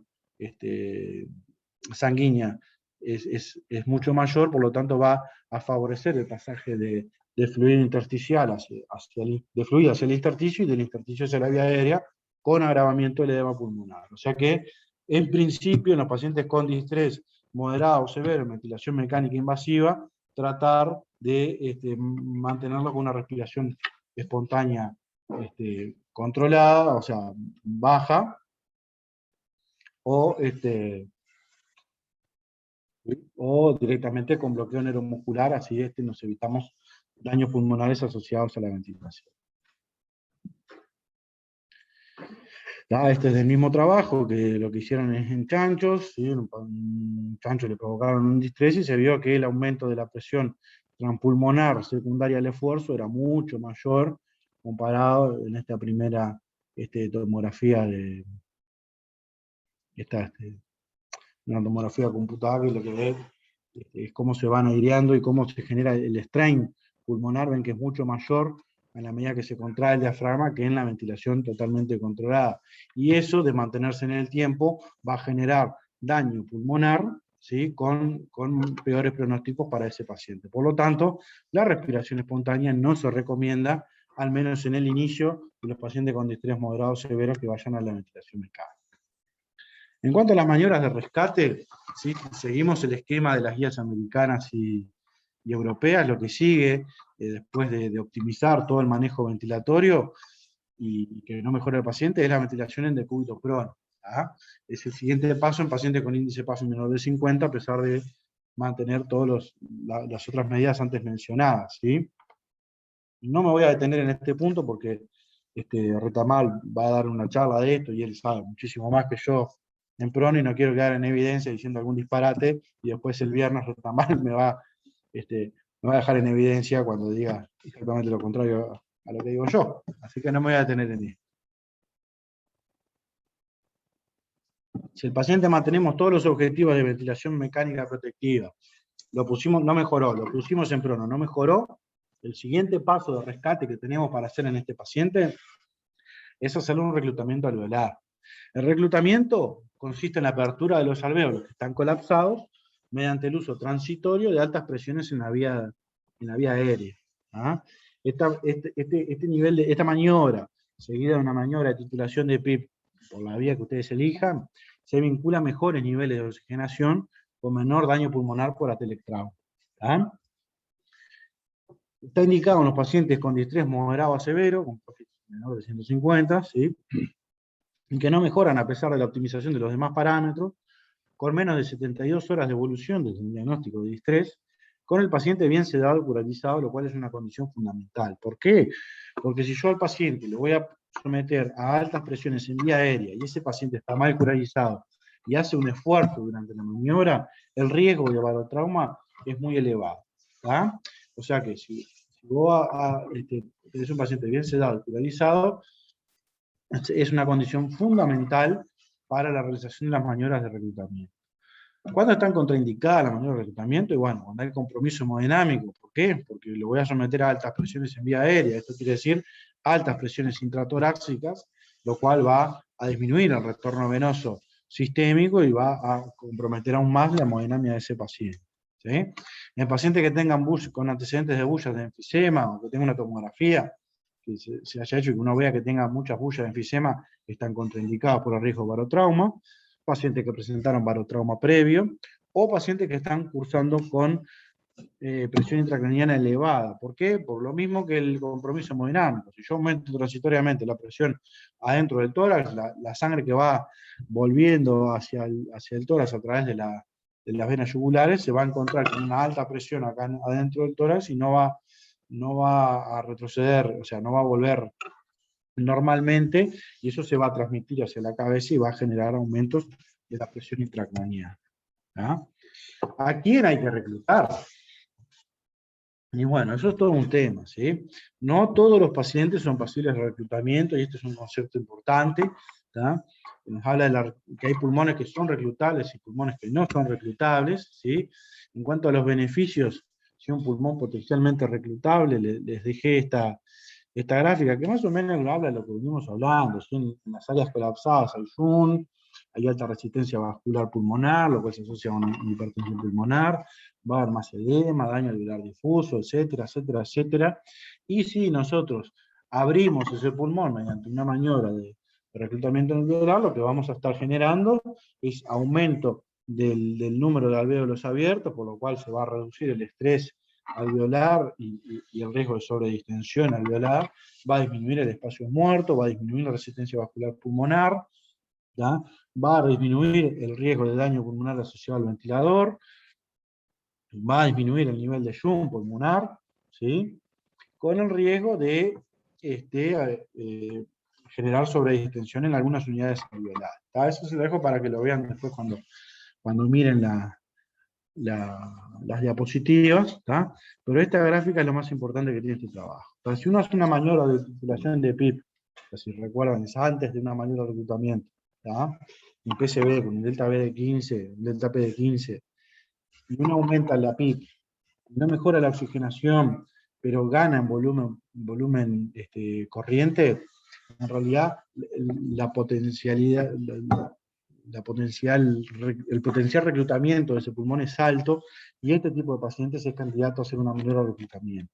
sanguínea es mucho mayor, por lo tanto va a favorecer el pasaje de fluido intersticial de fluido hacia el intersticio, y del intersticio hacia la vía aérea, con agravamiento del edema pulmonar. O sea que, en principio, en los pacientes con distrés moderado o severo, ventilación mecánica invasiva, tratar de mantenerlo con una respiración espontánea controlada, o sea, baja, o directamente con bloqueo neuromuscular, así nos evitamos daños pulmonares asociados a la ventilación. Este es del mismo trabajo, que lo que hicieron es en chanchos, ¿sí? Un chancho le provocaron un distrés y se vio que el aumento de la presión transpulmonar secundaria al esfuerzo era mucho mayor comparado en esta primera tomografía una tomografía computada, que lo que ve es cómo se van aireando y cómo se genera el strain pulmonar. Ven que es mucho mayor en la medida que se contrae el diafragma que en la ventilación totalmente controlada. Y eso, de mantenerse en el tiempo, va a generar daño pulmonar, ¿sí? con peores pronósticos para ese paciente. Por lo tanto, la respiración espontánea no se recomienda, al menos en el inicio, de los pacientes con distrés moderado severo que vayan a la ventilación mecánica. En cuanto a las maniobras de rescate, ¿sí? Seguimos el esquema de las guías americanas y europeas. Lo que sigue, después de optimizar todo el manejo ventilatorio y que no mejore el paciente, es la ventilación en decúbito prono. Es el siguiente paso en pacientes con índice PASO menor de 50, a pesar de mantener todas las otras medidas antes mencionadas, ¿sí? No me voy a detener en este punto porque Retamal va a dar una charla de esto y él sabe muchísimo más que yo en prono y no quiero quedar en evidencia diciendo algún disparate y después el viernes Retamal me va a dejar en evidencia cuando diga exactamente lo contrario a lo que digo yo. Así que no me voy a detener en esto. Si el paciente mantenemos todos los objetivos de ventilación mecánica protectiva, lo pusimos, no mejoró, lo pusimos en prono, no mejoró, el siguiente paso de rescate que tenemos para hacer en este paciente es hacer un reclutamiento alveolar. El reclutamiento consiste en la apertura de los alvéolos que están colapsados mediante el uso transitorio de altas presiones en la vía aérea. Esta maniobra, seguida de una maniobra de titulación de PIP por la vía que ustedes elijan, se vincula a mejores niveles de oxigenación con menor daño pulmonar por atelectrauma. Está indicado en los pacientes con distrés moderado a severo, con menor de 150, ¿sí? Y que no mejoran a pesar de la optimización de los demás parámetros, con menos de 72 horas de evolución desde el diagnóstico de distrés, con el paciente bien sedado y curalizado, lo cual es una condición fundamental. ¿Por qué? Porque si yo al paciente le voy a someter a altas presiones en vía aérea y ese paciente está mal curalizado y hace un esfuerzo durante la maniobra, el riesgo de barotrauma es muy elevado. ¿Tá? O sea que si vos tenés un paciente bien sedado y curalizado, es una condición fundamental para la realización de las maniobras de reclutamiento. ¿Cuándo están contraindicadas las maniobras de reclutamiento? Y bueno, cuando hay compromiso hemodinámico. ¿Por qué? Porque lo voy a someter a altas presiones en vía aérea. Esto quiere decir altas presiones intratorácicas, lo cual va a disminuir el retorno venoso sistémico y va a comprometer aún más la hemodinamia de ese paciente. ¿Sí? En pacientes que tengan con antecedentes de bullas de enfisema o que tengan una tomografía que se haya hecho y que uno vea que tenga muchas bullas de enfisema, están contraindicadas por el riesgo de barotrauma, pacientes que presentaron barotrauma previo, o pacientes que están cursando con presión intracraniana elevada. ¿Por qué? Por lo mismo que el compromiso hemodinámico. Si yo aumento transitoriamente la presión adentro del tórax, la sangre que va volviendo hacia el tórax a través de las venas yugulares se va a encontrar con una alta presión acá adentro del tórax y no va a retroceder, o sea, no va a volver normalmente, y eso se va a transmitir hacia la cabeza y va a generar aumentos de la presión intracraniana. ¿A quién hay que reclutar? Y bueno, eso es todo un tema, ¿sí? No todos los pacientes son posibles de reclutamiento, y este es un concepto importante, ¿tá? Nos habla de que hay pulmones que son reclutables y pulmones que no son reclutables, ¿sí? En cuanto a los beneficios, si un pulmón potencialmente reclutable, les dejé esta gráfica, que más o menos habla de lo que venimos hablando, ¿sí? En las áreas colapsadas hay Shunt, hay alta resistencia vascular pulmonar, lo cual se asocia a una hipertensión pulmonar, va a haber más edema, daño alveolar difuso, etcétera, etcétera, etcétera. Y si nosotros abrimos ese pulmón mediante una maniobra de reclutamiento alveolar, lo que vamos a estar generando es aumento del número de alvéolos abiertos, por lo cual se va a reducir el estrés alveolar y el riesgo de sobredistensión alveolar, va a disminuir el espacio muerto, va a disminuir la resistencia vascular pulmonar, ¿ya? Va a disminuir el riesgo de daño pulmonar asociado al ventilador, va a disminuir el nivel de Shunt pulmonar, ¿sí? Con el riesgo de generar sobredistensión en algunas unidades alveolares. Eso se lo dejo para que lo vean después cuando miren las diapositivas, ¿tá? Pero esta gráfica es lo más importante que tiene este trabajo. Entonces, si uno hace una maniobra de titulación de PIP, que si recuerdan es antes de una maniobra de reclutamiento, ¿tá? En PCB con un delta B de 15, un delta P de 15, y uno aumenta la PIP, y no mejora la oxigenación pero gana en volumen corriente, en realidad la potencialidad, el potencial reclutamiento de ese pulmón es alto, y este tipo de pacientes es candidato a hacer una menor reclutamiento.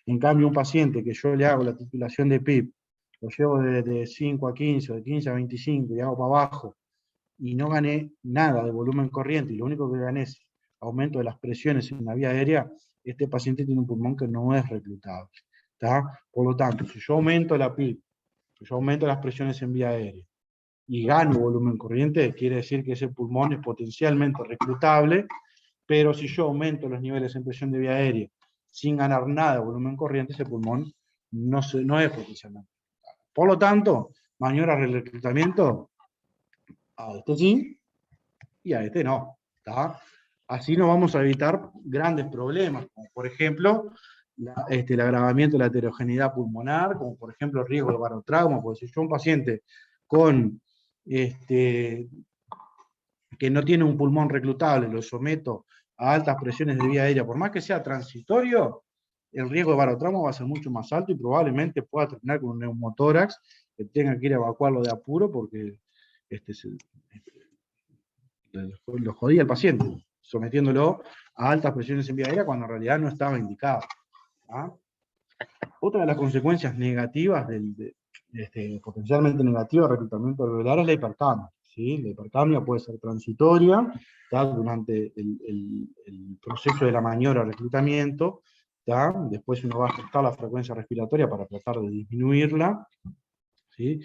En cambio, un paciente que yo le hago la titulación de PIP, lo llevo de 5 a 15, o de 15 a 25, y hago para abajo, y no gané nada de volumen corriente, y lo único que gané es aumento de las presiones en la vía aérea, este paciente tiene un pulmón que no es reclutable. ¿Tá? Por lo tanto, si yo aumento la PIP, si yo aumento las presiones en vía aérea, y gano volumen corriente, quiere decir que ese pulmón es potencialmente reclutable, pero si yo aumento los niveles en presión de vía aérea sin ganar nada de volumen corriente, ese pulmón no es potencialmente reclutable. Por lo tanto, maniobras de reclutamiento, a este sí y a este no. ¿Tá? Así nos vamos a evitar grandes problemas, como por ejemplo el agravamiento de la heterogeneidad pulmonar, como por ejemplo el riesgo de barotrauma, porque si yo un paciente con que no tiene un pulmón reclutable, lo someto a altas presiones de vía aérea, por más que sea transitorio, el riesgo de barotrauma va a ser mucho más alto y probablemente pueda terminar con un neumotórax que tenga que ir a evacuarlo de apuro porque lo jodía el paciente, sometiéndolo a altas presiones en vía aérea cuando en realidad no estaba indicado. ¿Ah? Otra de las consecuencias negativas potencialmente negativas del reclutamiento alveolar es la hipercamia. ¿Sí? La hipercamia puede ser transitoria, ¿tá? Durante el proceso de la maniobra de reclutamiento, ¿tá? Después uno va a ajustar la frecuencia respiratoria para tratar de disminuirla, ¿sí?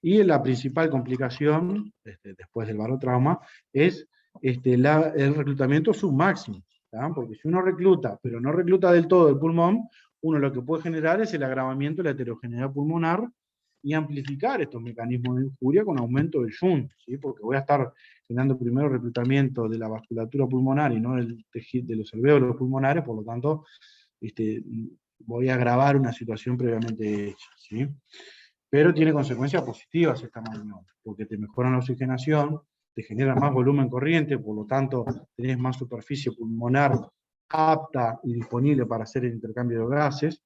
Y la principal complicación, después del barotrauma, es el reclutamiento submáximo, ¿tá? Porque si uno recluta, pero no recluta del todo el pulmón, uno lo que puede generar es el agravamiento de la heterogeneidad pulmonar y amplificar estos mecanismos de injuria con aumento del shunt, ¿sí? Porque voy a estar generando primero reclutamiento de la vasculatura pulmonar y no del tejido de los alvéolos pulmonares, por lo tanto, voy a agravar una situación previamente hecha, ¿sí? Pero tiene consecuencias positivas esta maniobra, porque te mejoran la oxigenación, te generan más volumen corriente, por lo tanto tenés más superficie pulmonar apta y disponible para hacer el intercambio de gases,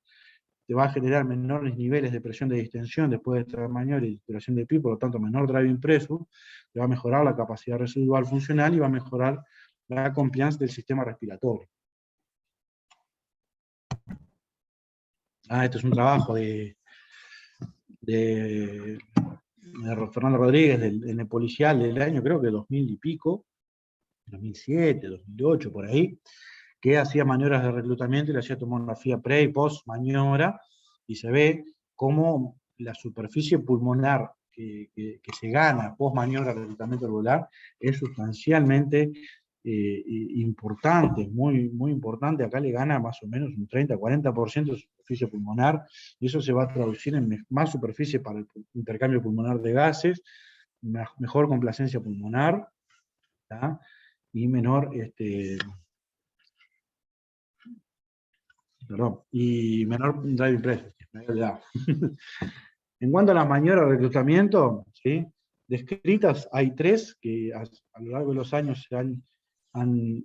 te va a generar menores niveles de presión de distensión después de esta maniobra y titulación de PIP, por lo tanto menor driving pressure, te va a mejorar la capacidad residual funcional y va a mejorar la compliance del sistema respiratorio. Este es un trabajo de Fernando Rodríguez en el policial del año, creo que 2000 y pico, 2007, 2008, por ahí, que hacía maniobras de reclutamiento y le hacía tomografía pre y post maniobra, y se ve cómo la superficie pulmonar que se gana post maniobra de reclutamiento alveolar es sustancialmente importante, muy, muy importante. Acá le gana más o menos un 30-40% de superficie pulmonar, y eso se va a traducir en más superficie para el intercambio pulmonar de gases, mejor complacencia pulmonar, ¿tá? Y menor driving pressure. En cuanto a las maniobras de reclutamiento, ¿sí? Descritas hay 3 que a lo largo de los años se han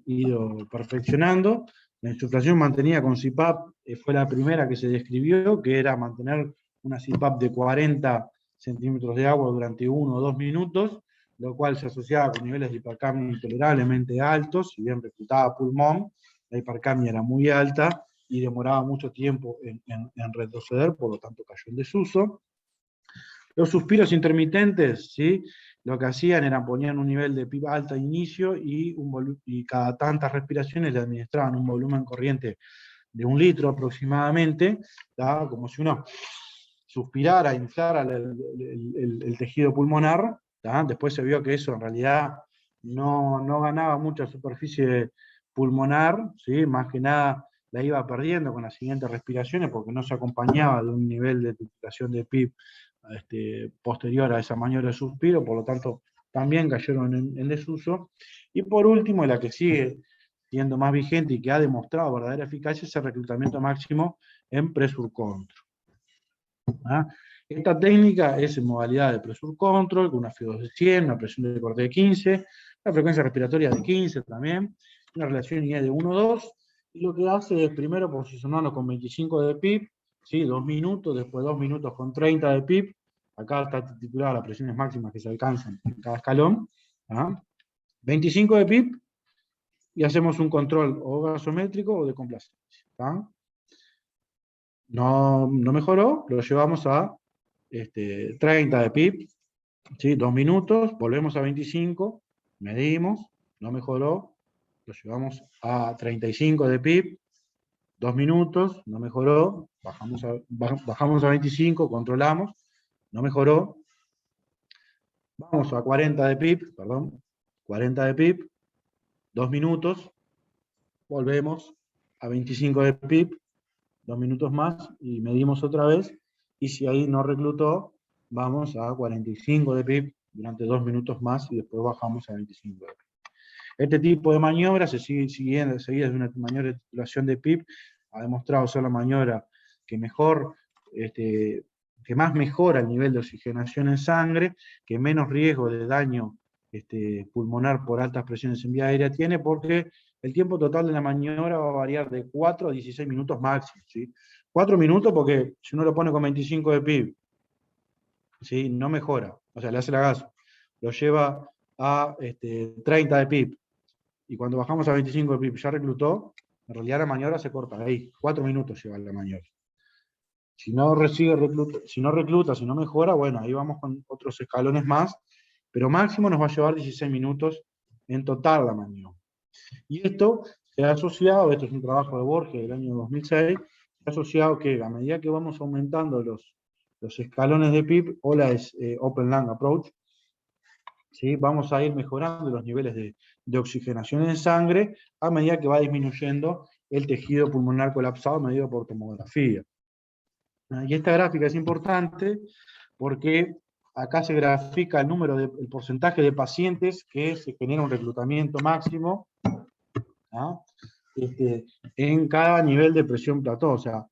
ido perfeccionando. La insuflación mantenida con CPAP fue la primera que se describió, que era mantener una CPAP de 40 centímetros de agua durante 1 o 2 minutos, lo cual se asociaba con niveles de hipercamia intolerablemente altos. Si bien reclutaba pulmón, la hipercamia era muy alta y demoraba mucho tiempo en retroceder, por lo tanto cayó en desuso. Los suspiros intermitentes, ¿sí? Lo que hacían era ponían un nivel de PIB alta de inicio y cada tantas respiraciones le administraban un volumen corriente de 1 litro aproximadamente, ¿tá? Como si uno suspirara, inflara el tejido pulmonar, ¿tá? Después se vio que eso en realidad no ganaba mucha superficie pulmonar, ¿sí? Más que nada la iba perdiendo con las siguientes respiraciones porque no se acompañaba de un nivel de titulación de PIB posterior a esa maniobra de suspiro, por lo tanto también cayeron en desuso. Y por último, la que sigue siendo más vigente y que ha demostrado verdadera eficacia es el reclutamiento máximo en pressure control. ¿Ah? Esta técnica es en modalidad de pressure control, con una FIO2 de 100, una presión de corte de 15, la frecuencia respiratoria de 15 también, una relación IE de 1,2, Y lo que hace es primero posicionarnos con 25 de PIB, ¿sí? 2 minutos, después 2 minutos con 30 de PIB. Acá está titulada las presiones máximas que se alcanzan en cada escalón. 25 de PIB y hacemos un control o gasométrico o de complacencia. No mejoró, lo llevamos a 30 de PIB, ¿sí? 2 minutos, volvemos a 25, medimos, no mejoró, lo llevamos a 35 de PIB, 2 minutos, no mejoró, bajamos a 25, controlamos, no mejoró, vamos a 40 de PIB, perdón, 40 de PIB, 2 minutos, volvemos a 25 de PIB, 2 minutos más y medimos otra vez, y si ahí no reclutó, vamos a 45 de PIB durante 2 minutos más y después bajamos a 25 de PIB. Este tipo de maniobra se sigue siguiendo, seguida de una maniobra de titulación de PIB, ha demostrado ser la maniobra que mejor, que más mejora el nivel de oxigenación en sangre, que menos riesgo de daño pulmonar por altas presiones en vía aérea tiene, porque el tiempo total de la maniobra va a variar de 4 a 16 minutos máximo, ¿sí? 4 minutos porque si uno lo pone con 25 de PIB, ¿sí? No mejora, o sea, le hace la gas, lo lleva a 30 de PIB, y cuando bajamos a 25 de PIB ya reclutó, en realidad la maniobra se corta ahí, 4 minutos lleva la maniobra. Si no recluta, si no mejora, bueno, ahí vamos con otros escalones más, pero máximo nos va a llevar 16 minutos en total la maniobra. Y esto se ha asociado, esto es un trabajo de Borges del año 2006, se ha asociado que a medida que vamos aumentando los escalones de PIB, o la Open Lung Approach, ¿sí? Vamos a ir mejorando los niveles de oxigenación en sangre a medida que va disminuyendo el tejido pulmonar colapsado medido por tomografía. Y esta gráfica es importante porque acá se grafica el porcentaje de pacientes que se genera un reclutamiento máximo, ¿no? En cada nivel de presión plató. O sea,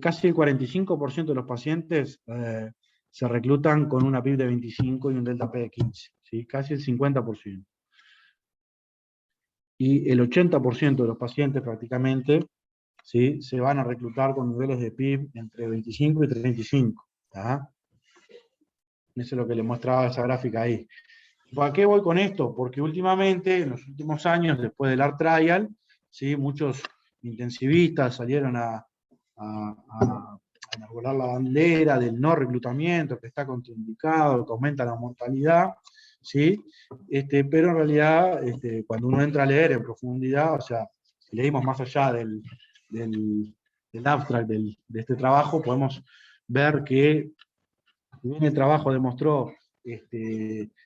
casi el 45% de los pacientes se reclutan con una PIB de 25 y un delta P de 15, ¿sí? Casi el 50%. Y el 80% de los pacientes prácticamente, ¿sí? Se van a reclutar con niveles de PIB entre 25 y 35. ¿Tá? Eso es lo que le mostraba esa gráfica ahí. ¿Para qué voy con esto? Porque últimamente, en los últimos años, después del ART Trial, ¿sí? Muchos intensivistas salieron a enarbolar la bandera del no reclutamiento, que está contraindicado, que aumenta la mortalidad, ¿sí? Pero en realidad, cuando uno entra a leer en profundidad, o sea, si leímos más allá del abstract de este trabajo, podemos ver que, si bien el trabajo demostró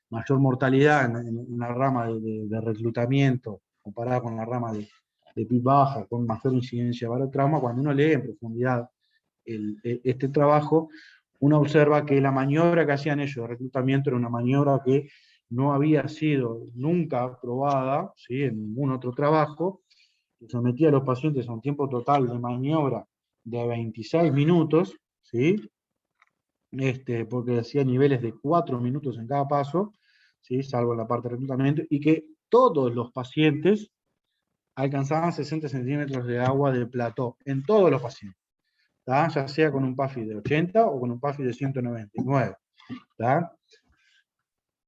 mayor mortalidad en la rama de reclutamiento comparada con la rama de PIB baja, con mayor incidencia de barotrauma, cuando uno lee en profundidad este trabajo, uno observa que la maniobra que hacían ellos de reclutamiento era una maniobra que no había sido nunca probada, ¿sí? En ningún otro trabajo, que sometía a los pacientes a un tiempo total de maniobra de 26 minutos, ¿sí? Porque hacía niveles de 4 minutos en cada paso, ¿sí? Salvo en la parte de reclutamiento, y que todos los pacientes alcanzaban 60 centímetros de agua de plató, en todos los pacientes, ¿tá? Ya sea con un PAFI de 80 o con un PAFI de 199. ¿Tá?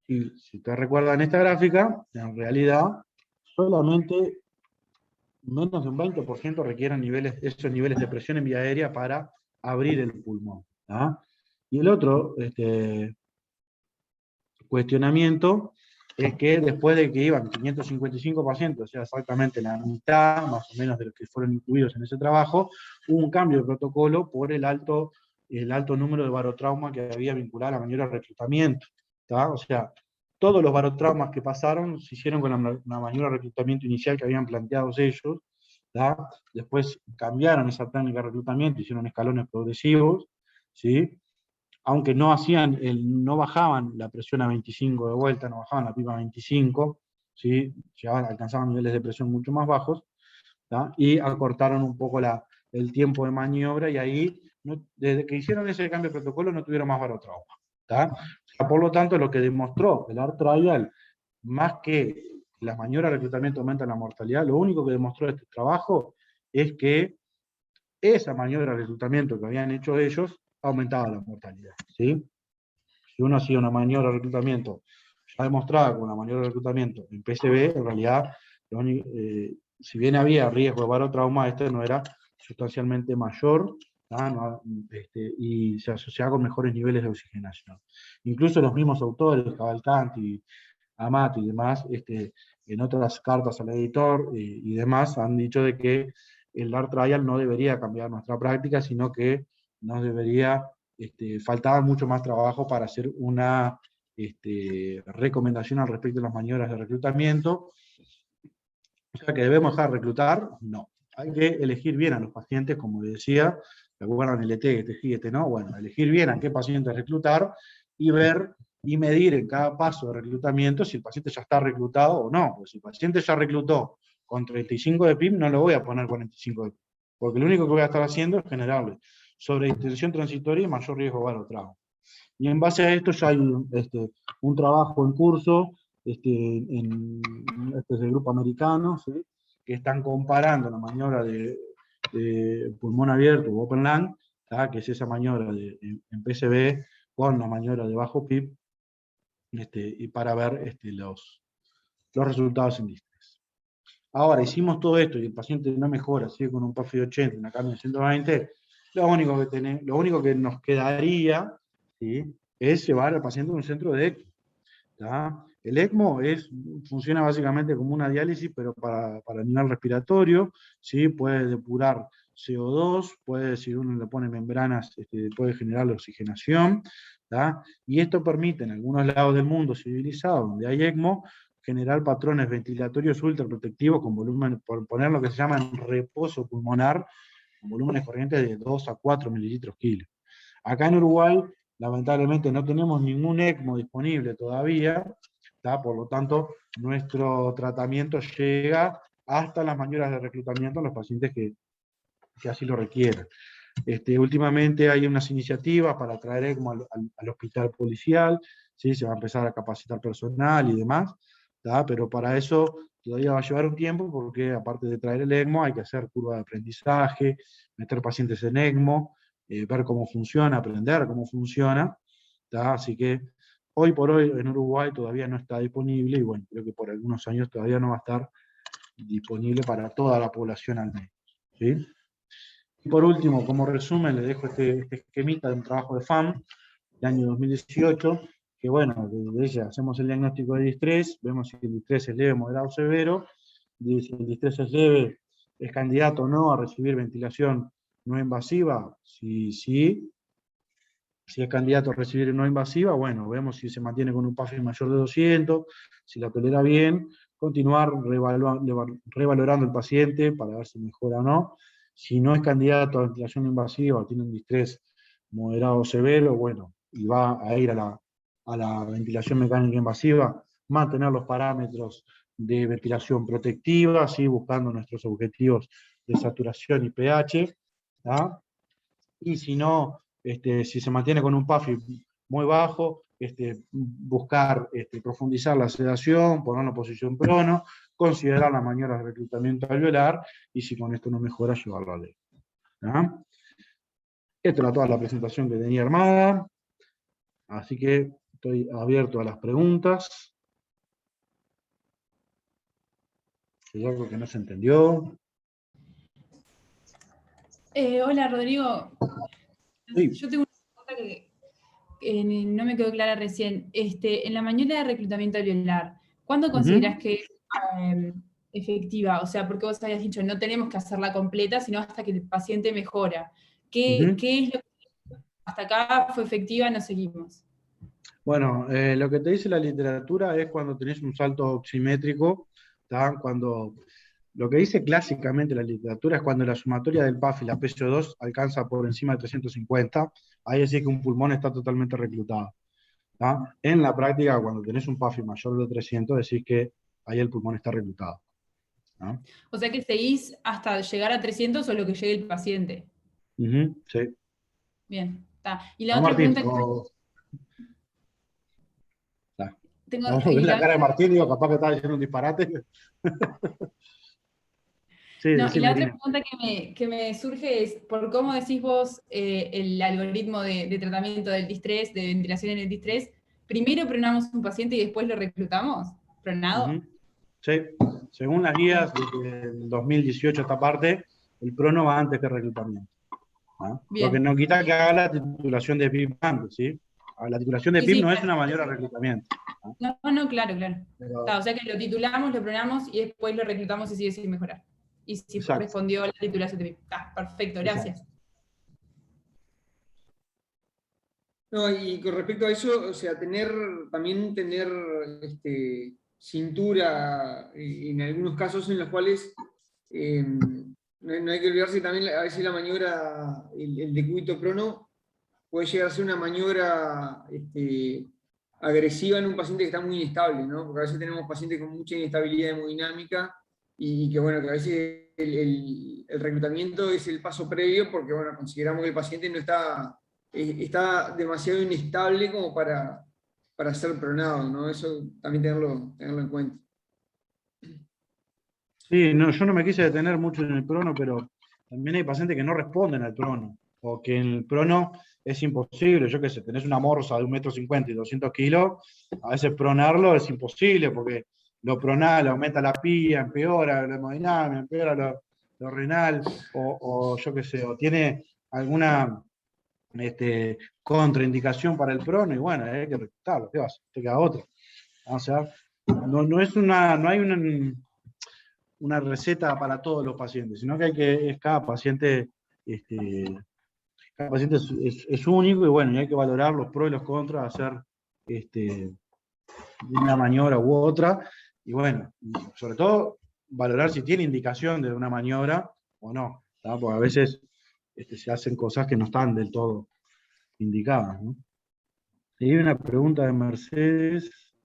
Y si ustedes recuerdan esta gráfica, en realidad solamente menos de un 20% requieren esos niveles de presión en vía aérea para abrir el pulmón. ¿Tá? Y el otro cuestionamiento es que después de que iban 555 pacientes, o sea, exactamente la mitad más o menos de los que fueron incluidos en ese trabajo, hubo un cambio de protocolo por el alto número de barotrauma que había vinculado a la maniobra de reclutamiento. ¿Tá? O sea, todos los barotraumas que pasaron se hicieron con la maniobra de reclutamiento inicial que habían planteado ellos. ¿Tá? Después cambiaron esa técnica de reclutamiento, hicieron escalones progresivos, ¿sí? Aunque no bajaban la presión a 25 de vuelta, no bajaban la PIB a 25, ¿sí? Alcanzaban niveles de presión mucho más bajos, ¿tá? Y acortaron un poco el tiempo de maniobra, y ahí, desde que hicieron ese cambio de protocolo, no tuvieron más barotrauma. ¿Tá? O sea, por lo tanto, lo que demostró el ART Trial, más que las maniobras de reclutamiento aumentan la mortalidad, lo único que demostró este trabajo es que esa maniobra de reclutamiento que habían hecho ellos aumentaba la mortalidad, ¿sí? Si uno hacía una maniobra de reclutamiento ya demostrada con una maniobra de reclutamiento en PCB, en realidad, si bien había riesgo de barotrauma, este no era sustancialmente mayor, ¿no? Y se asociaba con mejores niveles de oxigenación. Incluso los mismos autores, Cavalcanti, Amati y demás, en otras cartas al editor y demás, han dicho de que el DART Trial no debería cambiar nuestra práctica, sino que nos debería, faltaba mucho más trabajo para hacer una recomendación al respecto de las maniobras de reclutamiento. O sea, que debemos dejar de reclutar, no. Hay que elegir bien a los pacientes, como les decía, recuerdan el ET, este no, bueno, elegir bien a qué paciente reclutar y ver y medir en cada paso de reclutamiento si el paciente ya está reclutado o no. Porque si el paciente ya reclutó con 35 de PIB, no lo voy a poner 45 de PIB, porque lo único que voy a estar haciendo es generarle sobredistensión transitoria y mayor riesgo de barotrauma. Y en base a esto ya hay un trabajo en curso este es el grupo americano, ¿sí? Que están comparando la maniobra de pulmón abierto o open lung, ¿tá? Que es esa maniobra en PCB con la maniobra de bajo PIB, y para ver los resultados en distrés. Ahora, hicimos todo esto y el paciente no mejora, sigue con un PAFI de 80, una carne de 120, lo único que nos quedaría, ¿sí? Es llevar al paciente a un centro de ECMO. ¿Tá? El ECMO funciona básicamente como una diálisis, pero para nivel respiratorio, ¿sí? Puede depurar CO2, si uno le pone membranas, puede generar la oxigenación, ¿tá? Y esto permite en algunos lados del mundo civilizado, donde hay ECMO, generar patrones ventilatorios ultraprotectivos con volumen, por poner lo que se llama en reposo pulmonar, con volúmenes corrientes de 2 a 4 mililitros kilo. Acá en Uruguay, lamentablemente, no tenemos ningún ECMO disponible todavía, ¿tá? Por lo tanto, nuestro tratamiento llega hasta las maniobras de reclutamiento a los pacientes que así lo requieran. Últimamente hay unas iniciativas para traer ECMO al hospital policial, ¿sí? Se va a empezar a capacitar personal y demás, ¿tá? Pero para eso todavía va a llevar un tiempo, porque aparte de traer el ECMO hay que hacer curva de aprendizaje, meter pacientes en ECMO, ver cómo funciona, aprender cómo funciona, ¿tá? Así que hoy por hoy en Uruguay todavía no está disponible, y bueno, creo que por algunos años todavía no va a estar disponible para toda la población al menos, ¿sí? Y por último, como resumen, le dejo este esquemita de un trabajo de FAM del año 2018, que bueno, de ella hacemos el diagnóstico de distrés, vemos si el distrés es leve, moderado o severo, si el distrés es leve, es candidato o no a recibir ventilación no invasiva, si es candidato a recibir no invasiva, bueno, vemos si se mantiene con un PAFI mayor de 200, si la tolera bien, continuar revalorando el paciente para ver si mejora o no. Si no es candidato a ventilación invasiva o tiene un distrés moderado o severo, bueno, y va a ir a la ventilación mecánica invasiva, mantener los parámetros de ventilación protectiva, ¿sí? Buscando nuestros objetivos de saturación y pH, ¿tá? Y si no, si se mantiene con un PAFI muy bajo, buscar profundizar la sedación, ponerlo en posición prono, considerar las maniobras de reclutamiento alveolar, y si con esto no mejora, llevarlo a ley. Esta era toda la presentación que tenía armada, así que estoy abierto a las preguntas. ¿Hay algo que no se entendió? Hola, Rodrigo. Sí. Yo tengo una pregunta que no me quedó clara recién. En la maniobra de reclutamiento alveolar, ¿cuándo considerás que es efectiva? O sea, porque vos habías dicho, no tenemos que hacerla completa, sino hasta que el paciente mejora. ¿Qué es lo que hasta acá fue efectiva, no seguimos? Bueno, lo que te dice la literatura es cuando tenés un salto oximétrico, ¿tá? Lo que dice clásicamente la literatura es cuando la sumatoria del PAF y la PCO2 alcanza por encima de 350, ahí decís que un pulmón está totalmente reclutado, ¿tá? En la práctica, cuando tenés un PAF mayor de 300, decís que ahí el pulmón está reclutado, ¿no? O sea que seguís hasta llegar a 300 o lo que llegue el paciente. Sí. Bien, está. Y la No, otra Martín, pregunta que... No, vi la cara de Martín, digo, capaz que estaba diciendo un disparate. Sí, No, y la otra Irina. pregunta que me surge es, por cómo decís vos el algoritmo de tratamiento del distrés, de ventilación en el distrés, primero pronamos un paciente y después lo reclutamos, pronado. Ujú. Sí, según las guías del 2018 esta parte, el prono va antes que el reclutamiento. ¿Ah? Lo que Bien. no quita que haga la titulación de PIP antes, ¿sí? La titulación de Sí, PIP sí, no es claro. una maniobra de reclutamiento. No, claro, claro. Pero, O sea que lo titulamos, lo pronamos y después lo reclutamos y sigue sin mejorar. Y si exacto, respondió la titulación de PIB. Perfecto, exacto. gracias. No, y con respecto a eso, o sea, también tener cintura en algunos casos en los cuales no hay que olvidarse también, a veces la maniobra, el decúbito prono, puede llegar a ser una maniobra agresiva en un paciente que está muy inestable, ¿no? Porque a veces tenemos pacientes con mucha inestabilidad hemodinámica y que, bueno, que a veces el reclutamiento es el paso previo porque, bueno, consideramos que el paciente no está demasiado inestable como para ser pronado, ¿no? Eso también tenerlo en cuenta. Sí, no, yo no me quise detener mucho en el prono, pero también hay pacientes que no responden al prono, o que en el prono es imposible. Yo qué sé, tenés una morsa de 1,50 m y 200 kilos, a veces pronarlo es imposible, porque lo pronal aumenta la pía, empeora la hemodinámica, empeora lo renal, o yo qué sé, o tiene alguna contraindicación para el prono, y bueno, hay que reclutarlo, ¿qué vas? Te queda otra. O sea, no hay una receta para todos los pacientes, sino que cada paciente, es único, y bueno, y hay que valorar los pros y los contras de hacer una maniobra u otra, y bueno, sobre todo valorar si tiene indicación de una maniobra o no, ¿tá? Porque a veces se hacen cosas que no están del todo indicadas, ¿no? Y hay una pregunta de Mercedes.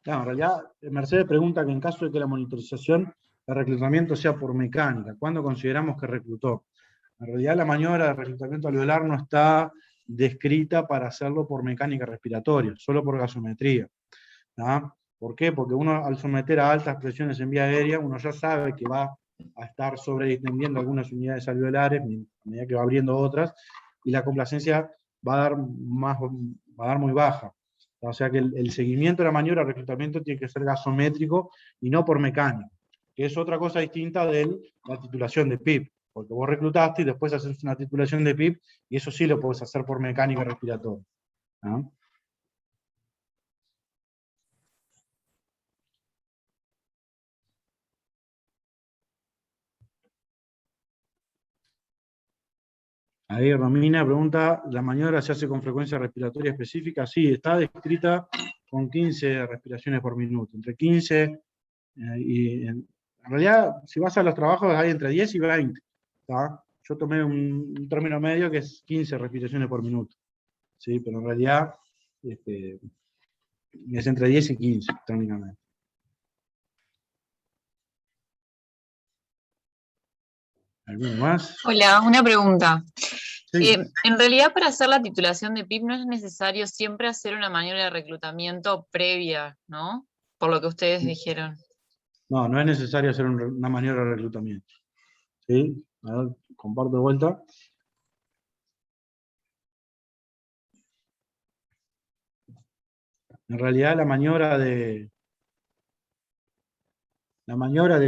Claro, en realidad, Mercedes pregunta que en caso de que la monitorización de reclutamiento sea por mecánica, ¿cuándo consideramos que reclutó? En realidad, la maniobra de reclutamiento alveolar no está descrita para hacerlo por mecánica respiratoria, solo por gasometría. ¿Ah? ¿Por qué? Porque uno, al someter a altas presiones en vía aérea, uno ya sabe que va a estar sobredistendiendo algunas unidades alveolares a medida que va abriendo otras, y la complacencia va a dar muy baja. O sea que el seguimiento de la maniobra de reclutamiento tiene que ser gasométrico y no por mecánico, que es otra cosa distinta de la titulación de PIP, porque vos reclutaste y después haces una titulación de PIP, y eso sí lo podés hacer por mecánica respiratoria. ¿No? Ahí Romina pregunta, ¿la maniobra se hace con frecuencia respiratoria específica? Sí, está descrita con 15 respiraciones por minuto, entre 15 y en realidad, si vas a los trabajos hay entre 10 y 20. ¿Tá? Yo tomé un término medio que es 15 respiraciones por minuto, ¿sí? Pero en realidad es entre 10 y 15 técnicamente. ¿Alguno más? Hola, una pregunta. Sí. En realidad, para hacer la titulación de PIP no es necesario siempre hacer una maniobra de reclutamiento previa, ¿no? Por lo que ustedes dijeron. No, no es necesario hacer una maniobra de reclutamiento. ¿Sí? A ver, comparto de vuelta. En realidad la maniobra de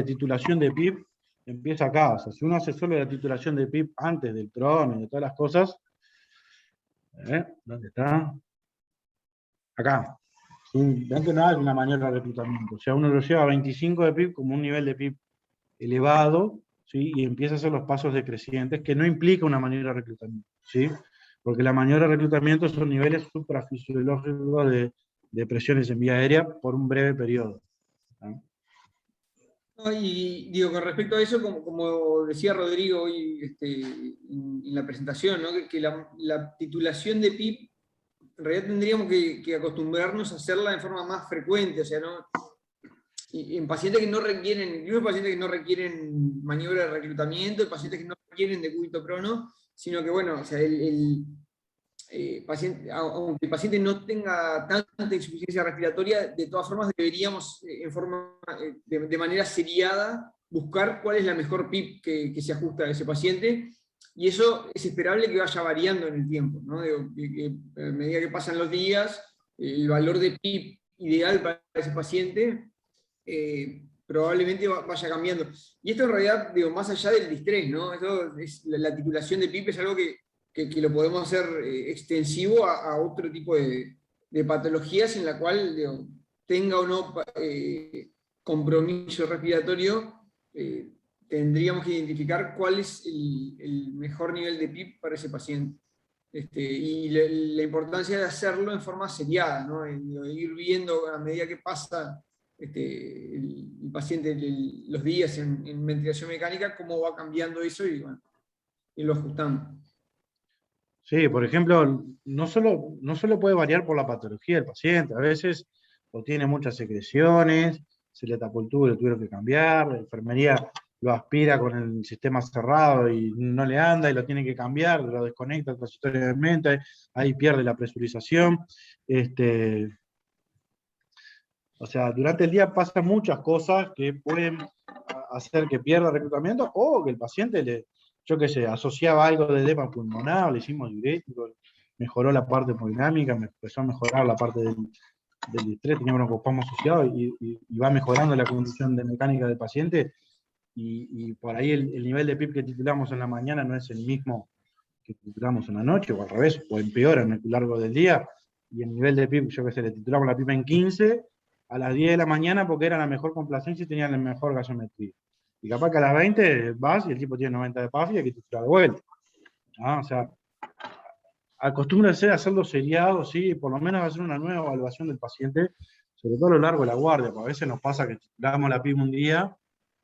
titulación de PIP empieza acá. O sea, si uno hace solo la titulación de PIP antes del prono y de todas las cosas, ¿dónde está? Acá. Ven que nada es una maniobra de reclutamiento. O sea, uno lo lleva a 25 de PIP como un nivel de PIP elevado, ¿sí? Y empieza a hacer los pasos decrecientes, que no implica una maniobra de reclutamiento, ¿sí? Porque la maniobra de reclutamiento son niveles suprafisiológicos de presiones en vía aérea por un breve periodo. ¿No? No, y digo, con respecto a eso, como decía Rodrigo hoy en la presentación, ¿no? que la titulación de PIP, en realidad tendríamos que acostumbrarnos a hacerla de forma más frecuente, o sea, ¿no? Y en pacientes que no requieren, incluso pacientes que no requieren maniobra de reclutamiento, pacientes que no requieren decúbito prono, sino que, bueno, o sea, aunque el paciente no tenga tanta insuficiencia respiratoria, de todas formas deberíamos de manera seriada buscar cuál es la mejor PIP que se ajusta a ese paciente, y eso es esperable que vaya variando en el tiempo, ¿no? A medida que pasan los días, el valor de PIP ideal para ese paciente probablemente vaya cambiando. Y esto en realidad, más allá del distrés, ¿no? La titulación de PIP es algo que lo podemos hacer extensivo a otro tipo de patologías en la cual tenga o no compromiso respiratorio, tendríamos que identificar cuál es el mejor nivel de PIP para ese paciente. Y la importancia de hacerlo en forma seriada, ¿no? Ir viendo a medida que pasa el paciente los días en ventilación mecánica, cómo va cambiando eso y bueno, irlo ajustando. Sí, por ejemplo, no solo puede variar por la patología del paciente, a veces o tiene muchas secreciones, se le tapó el tubo y lo tuvieron que cambiar, la enfermería lo aspira con el sistema cerrado y no le anda y lo tienen que cambiar, lo desconecta transitoriamente, ahí pierde la presurización. O sea, durante el día pasan muchas cosas que pueden hacer que pierda reclutamiento o que el paciente yo qué sé, asociaba algo de edema pulmonar, le hicimos diurético, mejoró la parte hemodinámica, empezó a mejorar la parte del distrés, tenía un broncopasmo asociado y va mejorando la condición de mecánica del paciente, y por ahí el nivel de PIP que titulamos en la mañana no es el mismo que titulamos en la noche, o al revés, o empeora en el largo del día, y el nivel de PIP, yo qué sé, le titulamos la PIP en 15, a las 10 de la mañana porque era la mejor complacencia y tenían la mejor gasometría. Y capaz que a las 20 vas y el tipo tiene 90 de PAF y hay que titular de vuelta. ¿No? O sea, acostúmbrense a hacerlo seriado, sí, por lo menos hacer una nueva evaluación del paciente, sobre todo a lo largo de la guardia, porque a veces nos pasa que titulamos la PIP un día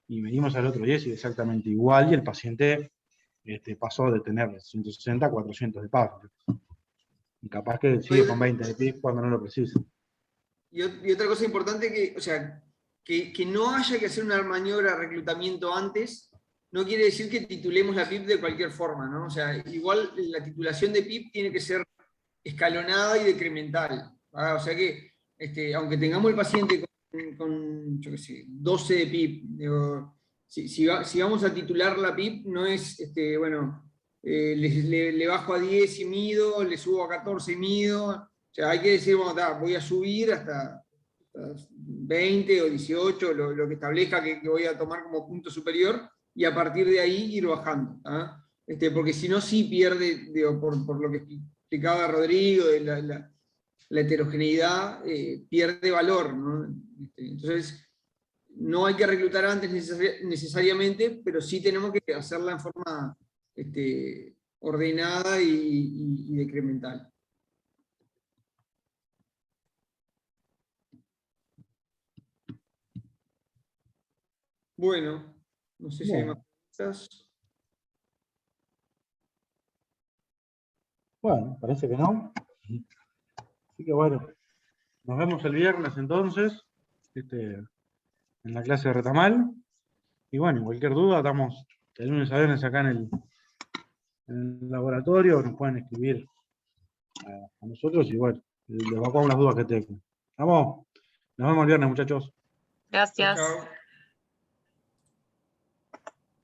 y venimos al otro día y es exactamente igual, y el paciente pasó de tener 160 a 400 de PAF. Y capaz que sigue con 20 de PIP cuando no lo precisa. Y otra cosa importante, que no haya que hacer una maniobra de reclutamiento antes, no quiere decir que titulemos la PIP de cualquier forma, ¿no? O sea, igual la titulación de PIP tiene que ser escalonada y decremental. ¿Ah? O sea que, aunque tengamos el paciente con yo qué sé, 12 de PIP, digo, si vamos a titular la PIP, no es, le bajo a 10 y mido, le subo a 14 y mido. O sea, hay que decir, bueno, voy a subir hasta 20 o 18, lo que establezca que voy a tomar como punto superior, y a partir de ahí ir bajando. ¿Ah? Porque si no, sí pierde, por lo que explicaba Rodrigo, de la heterogeneidad, pierde valor, ¿no? Entonces, no hay que reclutar antes necesariamente, pero sí tenemos que hacerla en forma ordenada y decremental. Bueno, no sé si hay más preguntas. Bueno, parece que no. Así que bueno, nos vemos el viernes entonces, en la clase de Retamal. Y bueno, cualquier duda, estamos de lunes a viernes acá en el laboratorio, nos pueden escribir a nosotros y bueno, les evacuamos las dudas que tengan. Vamos, nos vemos el viernes, muchachos. Gracias. Chao.